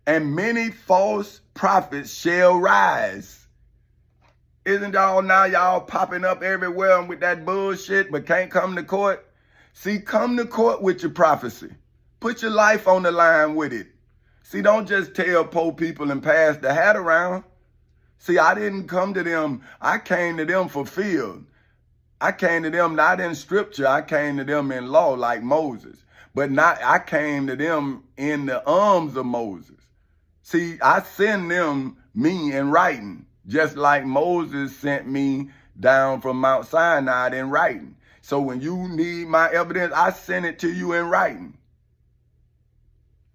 And many false prophets shall rise. Isn't y'all popping up everywhere with that bullshit but can't come to court? See, come to court with your prophecy. Put your life on the line with it. See, don't just tell poor people and pass the hat around. See, I didn't come to them. I came to them fulfilled. I came to them not in scripture. I came to them in law like Moses. But I came to them in the arms of Moses. See, I send them me in writing, just like Moses sent me down from Mount Sinai in writing. So when you need my evidence, I send it to you in writing.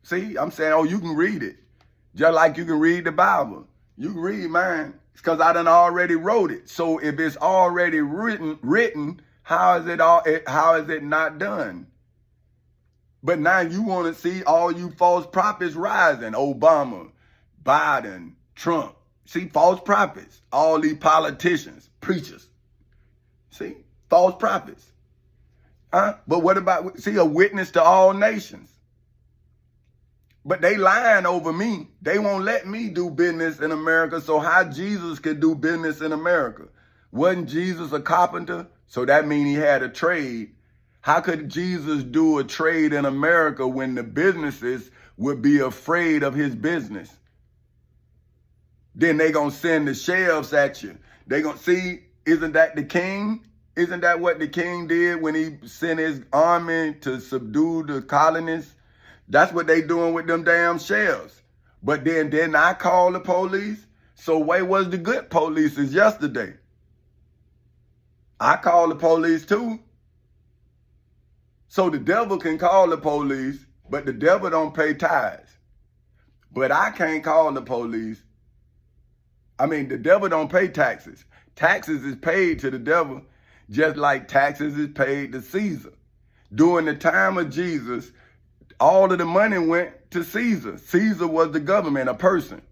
See, I'm saying, oh, you can read it. Just like you can read the Bible. You can read mine. It's because I done already wrote it. So if it's already written, how is it not done? But now you want to see all you false prophets rising. Obama, Biden, Trump. See, false prophets. All these politicians, preachers. See, false prophets. But what about, see, a witness to all nations? But they lying over me. They won't let me do business in America. So how Jesus could do business in America? Wasn't Jesus a carpenter? So that means he had a trade. How could Jesus do a trade in America when the businesses would be afraid of his business? Then they gonna send the sheriffs at you. They gonna see, isn't that the king? Isn't that what the king did when he sent his army to subdue the colonists? That's what they doing with them damn sheriffs. But then didn't I call the police? So where was the good police yesterday? I called the police too. So the devil can call the police, but the devil don't pay tithes. But I can't call the police. I mean, the devil don't pay taxes. Taxes is paid to the devil, just like taxes is paid to Caesar. During the time of Jesus, all of the money went to Caesar. Caesar was the government, a person.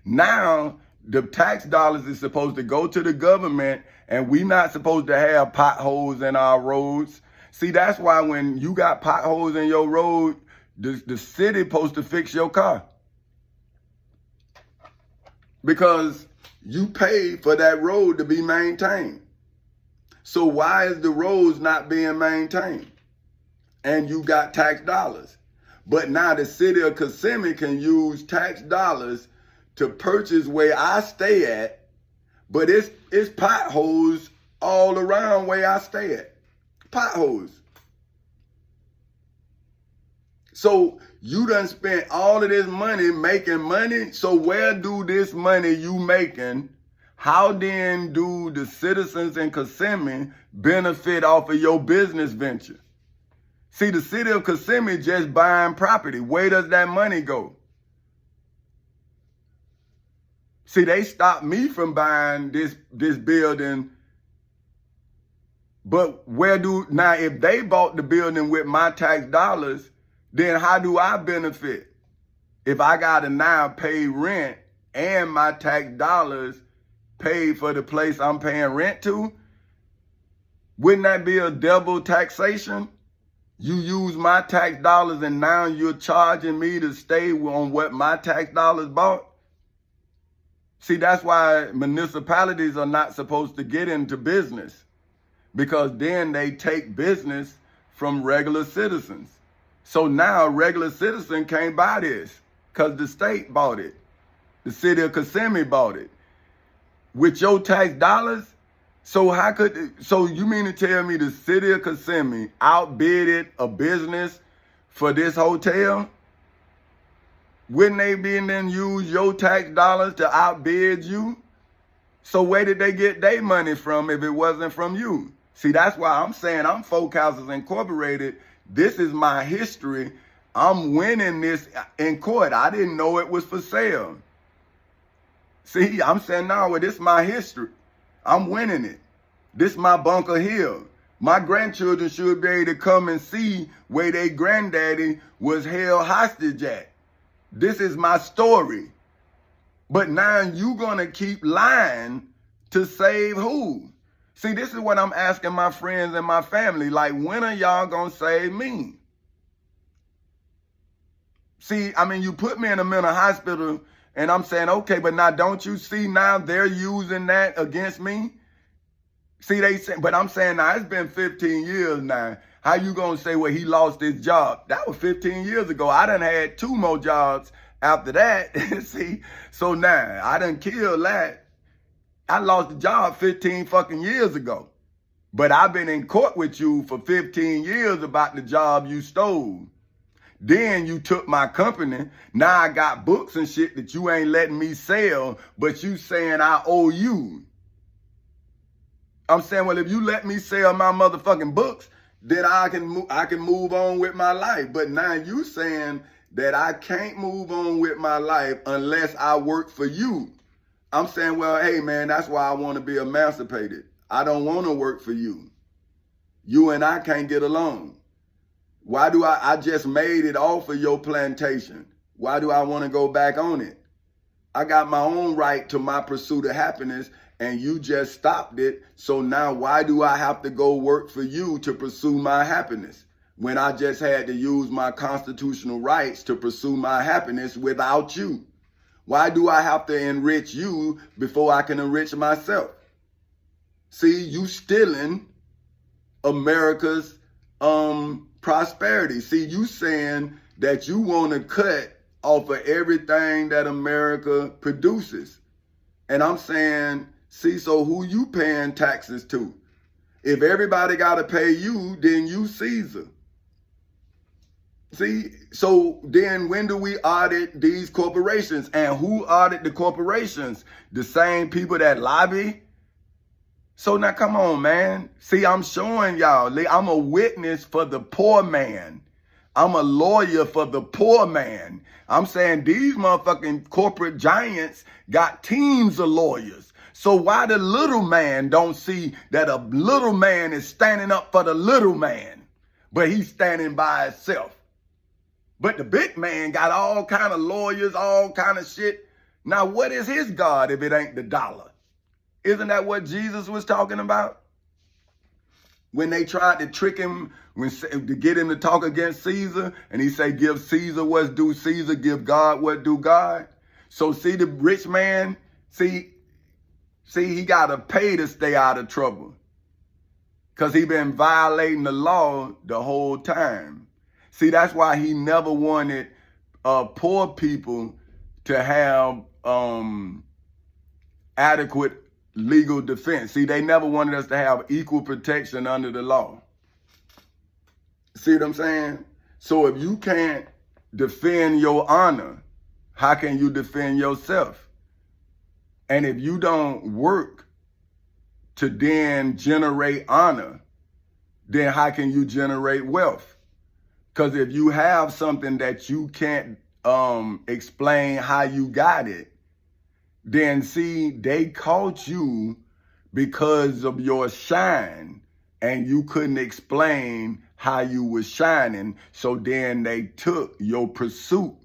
Now, the tax dollars is supposed to go to the government, and we not supposed to have potholes in our roads. See, that's why when you got potholes in your road, the city supposed to fix your car. Because you paid for that road to be maintained. So why is the roads not being maintained? And you got tax dollars. But now the city of Kissimmee can use tax dollars to purchase where I stay at, but it's potholes all around where I stay at. Potholes. So you done spent all of this money making money. So where do this money you making, how then do the citizens in Kissimmee benefit off of your business venture? See, the city of Kissimmee just buying property. Where does that money go? See, they stopped me from buying this building. But now if they bought the building with my tax dollars, then how do I benefit? If I gotta now pay rent and my tax dollars paid for the place I'm paying rent to, wouldn't that be a double taxation? You use my tax dollars and now you're charging me to stay on what my tax dollars bought? See, that's why municipalities are not supposed to get into business, because then they take business from regular citizens. So now a regular citizen can't buy this because the state bought it. The city of Kissimmee bought it with your tax dollars. So you mean to tell me the city of Kissimmee outbidded a business for this hotel? Wouldn't they be and then use your tax dollars to outbid you? So where did they get their money from if it wasn't from you? See, that's why I'm saying I'm Folk Houses Incorporated. This is my history. I'm winning this in court. I didn't know it was for sale. See, I'm saying, no, well, this is my history. I'm winning it. This is my Bunker Hill. My grandchildren should be able to come and see where their granddaddy was held hostage at. This is my story. But now you gonna keep lying to save who? See, this is what I'm asking my friends and my family. Like, when are y'all gonna save me? See, I mean, you put me in a mental hospital and I'm saying, okay, but now don't you see now they're using that against me? See, but I'm saying now it's been 15 years now. How you gonna say, well, he lost his job? That was 15 years ago. I done had 2 more jobs after that. See, so now I done killed that. I lost the job 15 fucking years ago. But I've been in court with you for 15 years about the job you stole. Then you took my company. Now I got books and shit that you ain't letting me sell, but you saying I owe you. I'm saying, well, if you let me sell my motherfucking books, then I can move on with my life. But now you saying that I can't move on with my life unless I work for you. I'm saying, well, hey, man, that's why I want to be emancipated. I don't want to work for you. You and I can't get along. Why do I just made it off of your plantation? Why do I want to go back on it? I got my own right to my pursuit of happiness, and you just stopped it. So now why do I have to go work for you to pursue my happiness when I just had to use my constitutional rights to pursue my happiness without you? Why do I have to enrich you before I can enrich myself? See, you stealing America's prosperity. See, you saying that you want to cut off of everything that America produces. And I'm saying, see, so who you paying taxes to? If everybody got to pay you, then you Caesar. See, so then when do we audit these corporations? And who audit the corporations? The same people that lobby? So now come on, man. See, I'm showing y'all, I'm a witness for the poor man. I'm a lawyer for the poor man. I'm saying these motherfucking corporate giants got teams of lawyers. So why the little man don't see that a little man is standing up for the little man, but he's standing by himself? But the big man got all kind of lawyers, all kind of shit. Now, what is his God if it ain't the dollar? Isn't that what Jesus was talking about? When they tried to trick him, to get him to talk against Caesar, and he said, give Caesar what's due Caesar, give God what due God. So see, the rich man, see, he got to pay to stay out of trouble because he been violating the law the whole time. See, that's why he never wanted poor people to have adequate legal defense. See, they never wanted us to have equal protection under the law. See what I'm saying? So if you can't defend your honor, how can you defend yourself? And if you don't work to then generate honor, then how can you generate wealth? Because if you have something that you can't explain how you got it, then see, they caught you because of your shine, and you couldn't explain how you was shining. So then they took your pursuit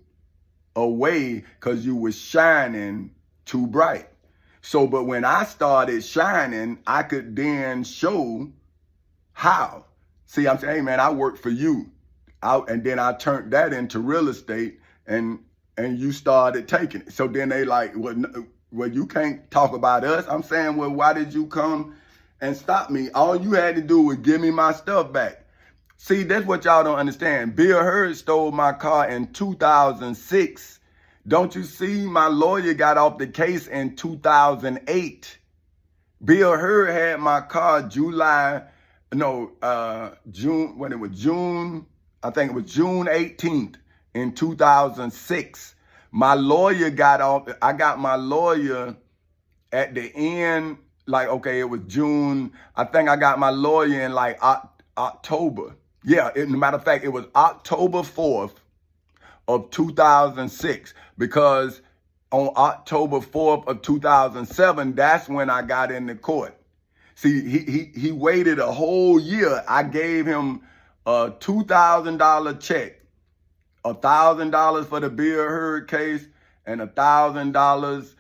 away because you was shining too bright. So, but when I started shining, I could then show how. See, I'm saying, hey man, I work for you. And then I turned that into real estate, and you started taking it. So then they like, well, you can't talk about us. I'm saying, well, why did you come and stop me? All you had to do was give me my stuff back. See, that's what y'all don't understand. Bill Hurd stole my car in 2006. Don't you see? My lawyer got off the case in 2008. Bill Hurd had my car June, when it was June, I think it was June 18th in 2006. My lawyer got off, I got my lawyer at the end, like, okay, it was June. I think I got my lawyer in like October. Yeah, matter of fact, it was October 4th of 2006, because on October 4th of 2007, that's when I got into court. See, he waited a whole year. I gave him a $2,000 check, $1,000 for the Bill Hurd case, and $1,000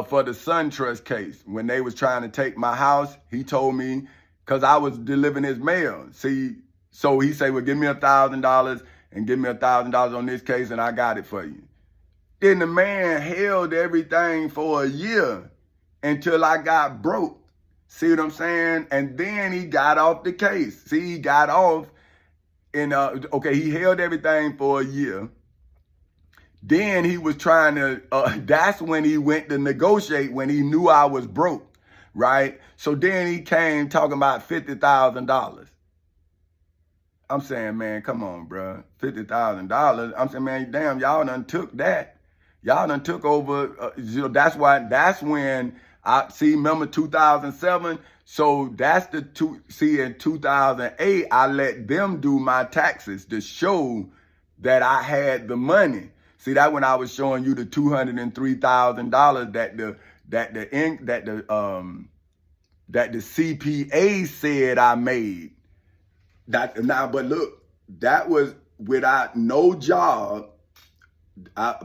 for the SunTrust case. When they was trying to take my house, he told me, because I was delivering his mail. See, so he said, well, give me $1,000 and give me $1,000 on this case, and I got it for you. Then the man held everything for a year until I got broke. See what I'm saying? And then he got off the case. See, he got off, and okay, he held everything for a year. Then he was trying to, that's when he went to negotiate, when he knew I was broke, right? So then he came talking about $50,000. I'm saying, man, come on, bro. $50,000. I'm saying, man, damn, y'all done took that. Y'all done took over. That's when remember 2007? So that's in 2008, I let them do my taxes to show that I had the money. See, that when I was showing you the $203,000 that the CPA said I made. But look, that was without no job.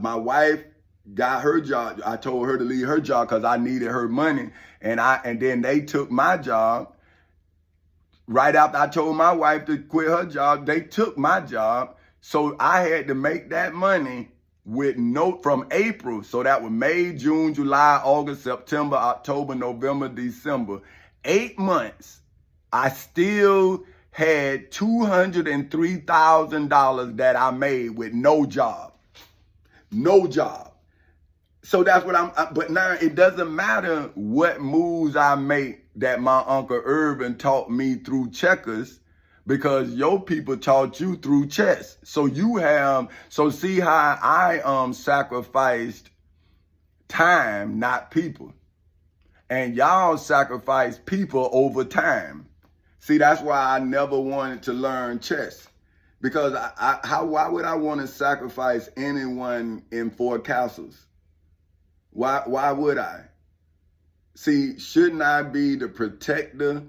My wife got her job. I told her to leave her job because I needed her money, and then they took my job. Right after I told my wife to quit her job, they took my job. So I had to make that money from April. So that was May, June, July, August, September, October, November, December. 8 months. I still had $203,000 that I made with no job. No job. So that's what but now it doesn't matter what moves I make that my Uncle Irvin taught me through checkers, because your people taught you through chess. So see how I sacrificed time, not people. And y'all sacrifice people over time. See, that's why I never wanted to learn chess, because why would I want to sacrifice anyone in Four Castles? Why would I? See, shouldn't I be the protector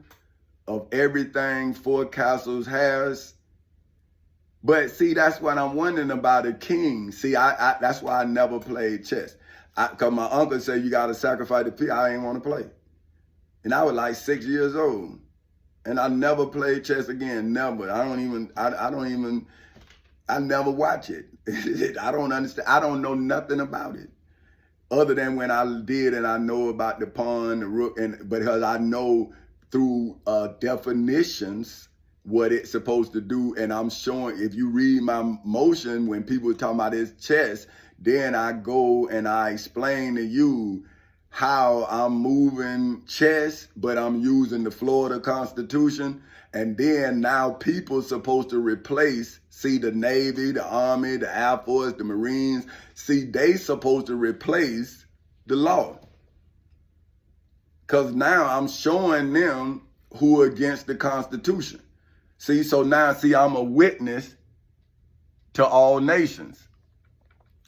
of everything Four Castles has? But see, that's what I'm wondering about a king. See, that's why I never played chess. Because my uncle said you got to sacrifice the people. I ain't want to play. And I was like 6 years old. And I never played chess again, never. I never watch it. I don't understand. I don't know nothing about it. Other than when I did, and I know about the pawn, the rook, because I know through definitions what it's supposed to do. And I'm showing, if you read my motion, when people are talking about this chess, then I go and I explain to you how I'm moving chess, but I'm using the Florida Constitution. And then now people supposed to replace, see, the Navy, the Army, the Air Force, the Marines, see, they supposed to replace the law. Because now I'm showing them who are against the Constitution. See, so now, see, I'm a witness to all nations.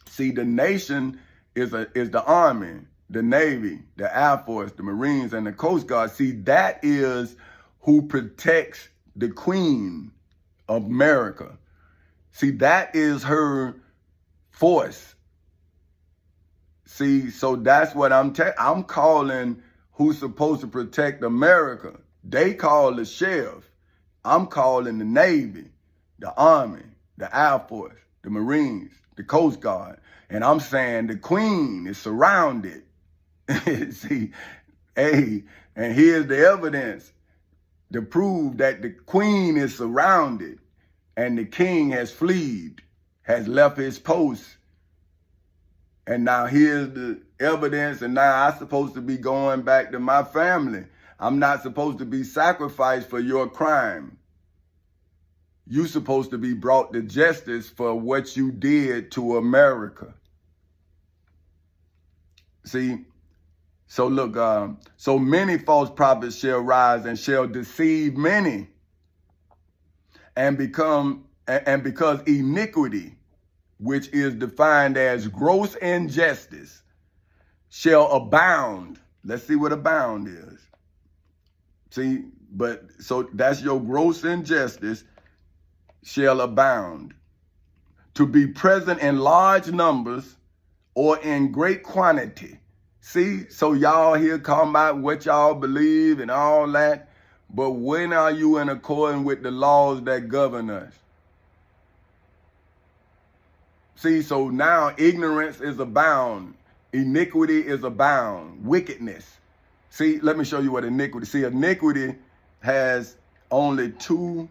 See, the nation is the Army. the Navy, the Air Force, the Marines, and the Coast Guard. See, that is who protects the Queen of America. See, that is her force. See, so that's what I'm calling who's supposed to protect America. They call the sheriff. I'm calling the Navy, the Army, the Air Force, the Marines, the Coast Guard. And I'm saying the Queen is surrounded. See, hey, and here's the evidence to prove that the Queen is surrounded and the king has fled, has left his post. And now here's the evidence, and now I'm supposed to be going back to my family. I'm not supposed to be sacrificed for your crime. You're supposed to be brought to justice for what you did to America. See, so look, so many false prophets shall rise and shall deceive many. And because iniquity, which is defined as gross injustice, shall abound. Let's see what abound is. See, but so that's your gross injustice shall abound. To be present in large numbers or in great quantity. See, so y'all here talking about what y'all believe and all that, but when are you in accordance with the laws that govern us? See, so now ignorance is abound. Iniquity is abound. Wickedness. See, let me show you what iniquity. See, iniquity has only two.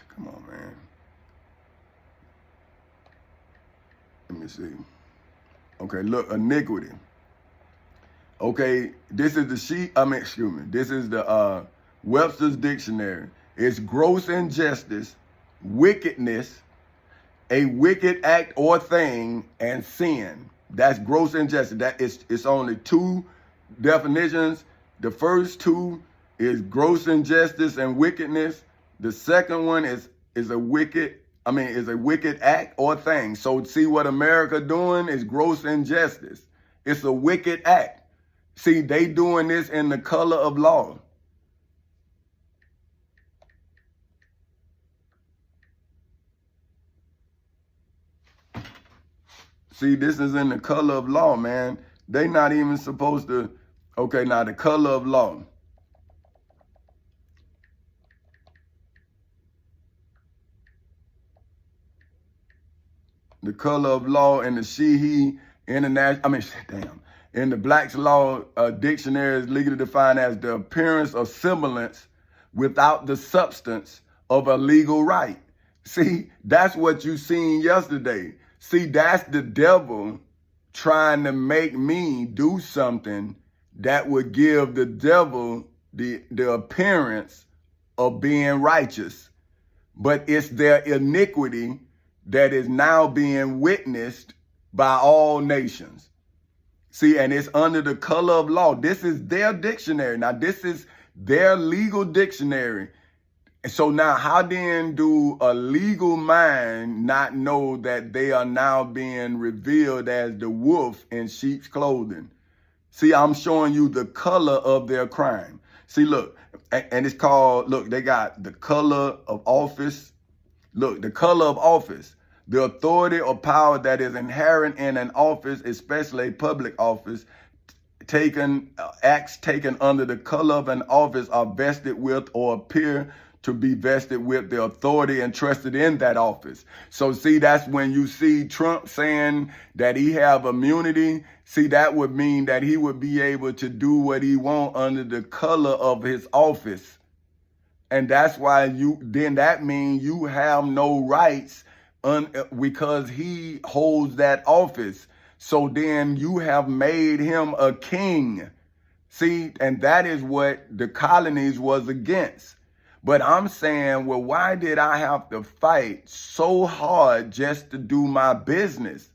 Come on, man. Let me see. Okay, look, iniquity. Okay, this is this is the Webster's Dictionary. It's gross injustice, wickedness, a wicked act or thing, and sin. That's gross injustice. It's only two definitions. The first two is gross injustice and wickedness. The second one is a wicked act or thing. So see what America doing is gross injustice. It's a wicked act. See, they doing this in the color of law. See, this is in the color of law, man. They not even supposed to. Okay, now the color of law. The color of law in the Sheehy International, in the Black's Law Dictionary is legally defined as the appearance or semblance without the substance of a legal right. See, that's what you seen yesterday. See, that's the devil trying to make me do something that would give the devil the appearance of being righteous. But it's their iniquity that is now being witnessed by all nations. See, and it's under the color of law. This is their dictionary. Now, this is their legal dictionary. So now, how then do a legal mind not know that they are now being revealed as the wolf in sheep's clothing? See, I'm showing you the color of their crime. See, look, and it's called, look, they got the color of office. Look, the color of office. The authority or power that is inherent in an office, especially a public office, acts taken under the color of an office are vested with or appear to be vested with the authority entrusted in that office. So see, that's when you see Trump saying that he have immunity. See, that would mean that he would be able to do what he want under the color of his office. And that's why that means you have no rights because he holds that office. So then you have made him a king. See, and that is what the colonies was against. But I'm saying, well, why did I have to fight so hard just to do my business?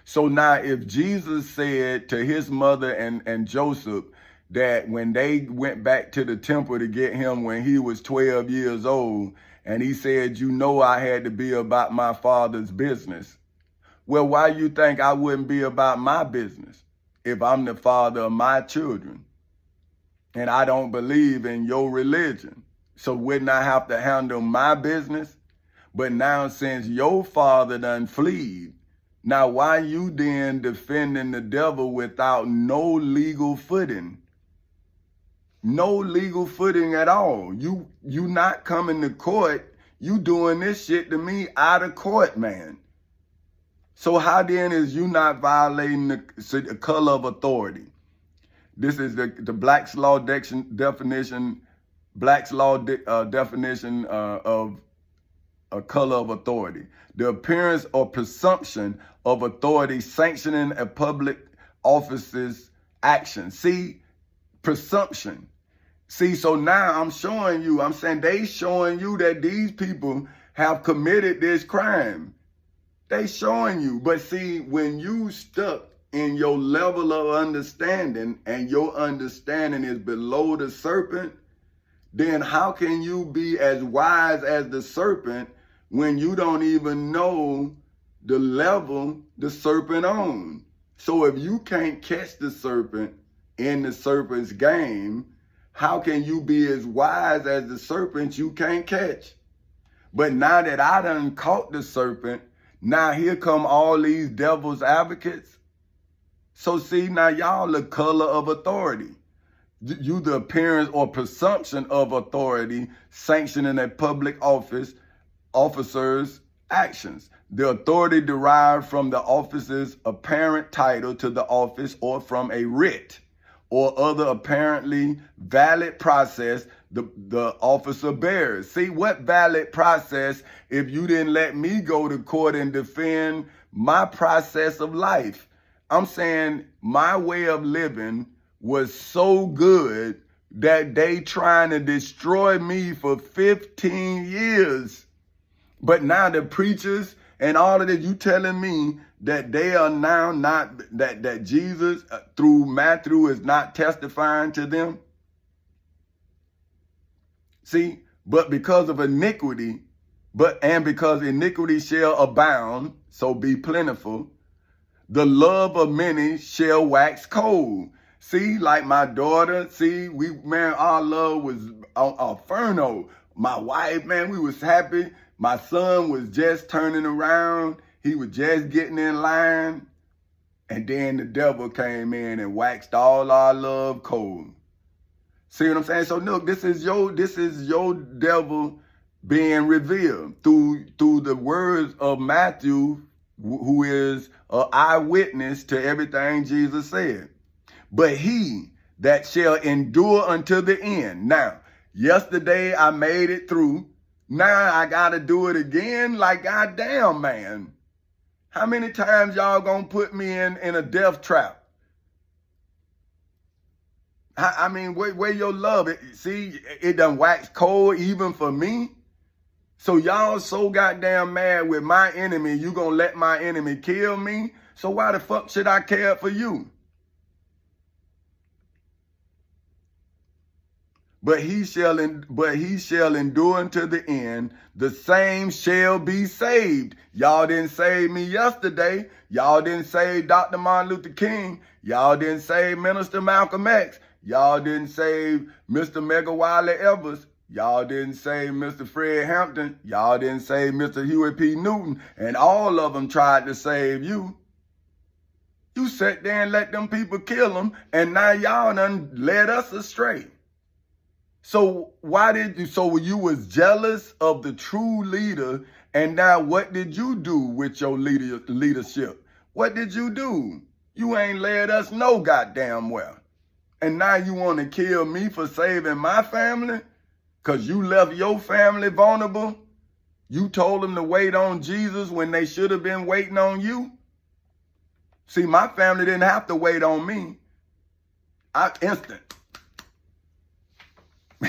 So now if Jesus said to his mother and Joseph that when they went back to the temple to get him when he was 12 years old, And he said, you know, I had to be about my Father's business. Well, why you think I wouldn't be about my business if I'm the father of my children and I don't believe in your religion? So wouldn't I have to handle my business? But now since your father done fled, now why you then defending the devil without no legal footing? No legal footing at all. You not coming to court. You doing this shit to me out of court, man. So how then is you not violating the color of authority? This is the Black's Law definition, Black's Law definition of a color of authority. The appearance or presumption of authority sanctioning a public office's action. See, presumption. See, so now I'm showing you, I'm saying they showing you that these people have committed this crime. They showing you. But see, when you stuck in your level of understanding and your understanding is below the serpent, then how can you be as wise as the serpent when you don't even know the level the serpent on? So if you can't catch the serpent in the serpent's game, how can you be as wise as the serpent you can't catch? But now that I done caught the serpent, now here come all these devil's advocates. So see, now y'all the color of authority. You the appearance or presumption of authority sanctioning a public officer's actions. The authority derived from the officer's apparent title to the office or from a writ or other apparently valid process the officer bears. See, what valid process if you didn't let me go to court and defend my process of life? I'm saying my way of living was so good that they trying to destroy me for 15 years. But now the preachers and all of this, you telling me that they are now not, that Jesus through Matthew is not testifying to them? See, but because of iniquity, and because iniquity shall abound, so be plentiful, the love of many shall wax cold. See, like my daughter, see, our love was inferno. My wife, man, we was happy. My son was just turning around. He was just getting in line. And then the devil came in and waxed all our love cold. See what I'm saying? So look, this is your devil being revealed through the words of Matthew, who is an eyewitness to everything Jesus said. But he that shall endure unto the end. Now, yesterday I made it through. Now I gotta do it again. Like, goddamn, man. How many times y'all gonna put me in a death trap? I mean, where your love? See, it done wax cold even for me. So y'all so goddamn mad with my enemy, you gonna let my enemy kill me? So why the fuck should I care for you? But he shall endure unto the end. The same shall be saved. Y'all didn't save me yesterday. Y'all didn't save Dr. Martin Luther King. Y'all didn't save Minister Malcolm X. Y'all didn't save Mr. Medgar Wiley Evers. Y'all didn't save Mr. Fred Hampton. Y'all didn't save Mr. Huey P. Newton. And all of them tried to save you. You sat there and let them people kill them. And now y'all done led us astray. So so you was jealous of the true leader, and now what did you do with your leadership? What did you do? You ain't led us no goddamn well. And now you want to kill me for saving my family? Because you left your family vulnerable? You told them to wait on Jesus when they should have been waiting on you? See, my family didn't have to wait on me. Instant.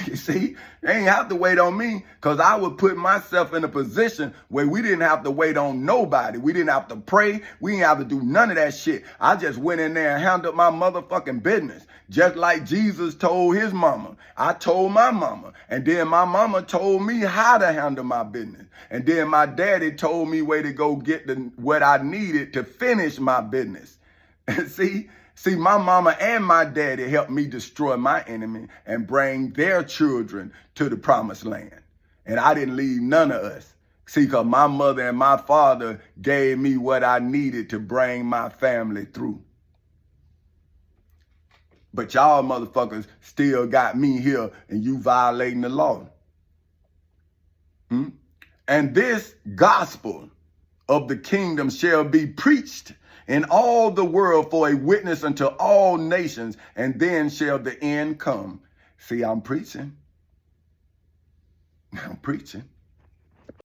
You see, they ain't have to wait on me, because I would put myself in a position where we didn't have to wait on nobody. We didn't have to pray. We didn't have to do none of that shit. I just went in there and handled my motherfucking business. Just like Jesus told his mama. I told my mama. And then my mama told me how to handle my business. And then my daddy told me where to go get what I needed to finish my business. See, my mama and my daddy helped me destroy my enemy and bring their children to the promised land. And I didn't leave none of us. See, because my mother and my father gave me what I needed to bring my family through. But y'all motherfuckers still got me here and you violating the law. And this gospel of the kingdom shall be preached in all the world for a witness unto all nations, and then shall the end come. See, I'm preaching. I'm preaching.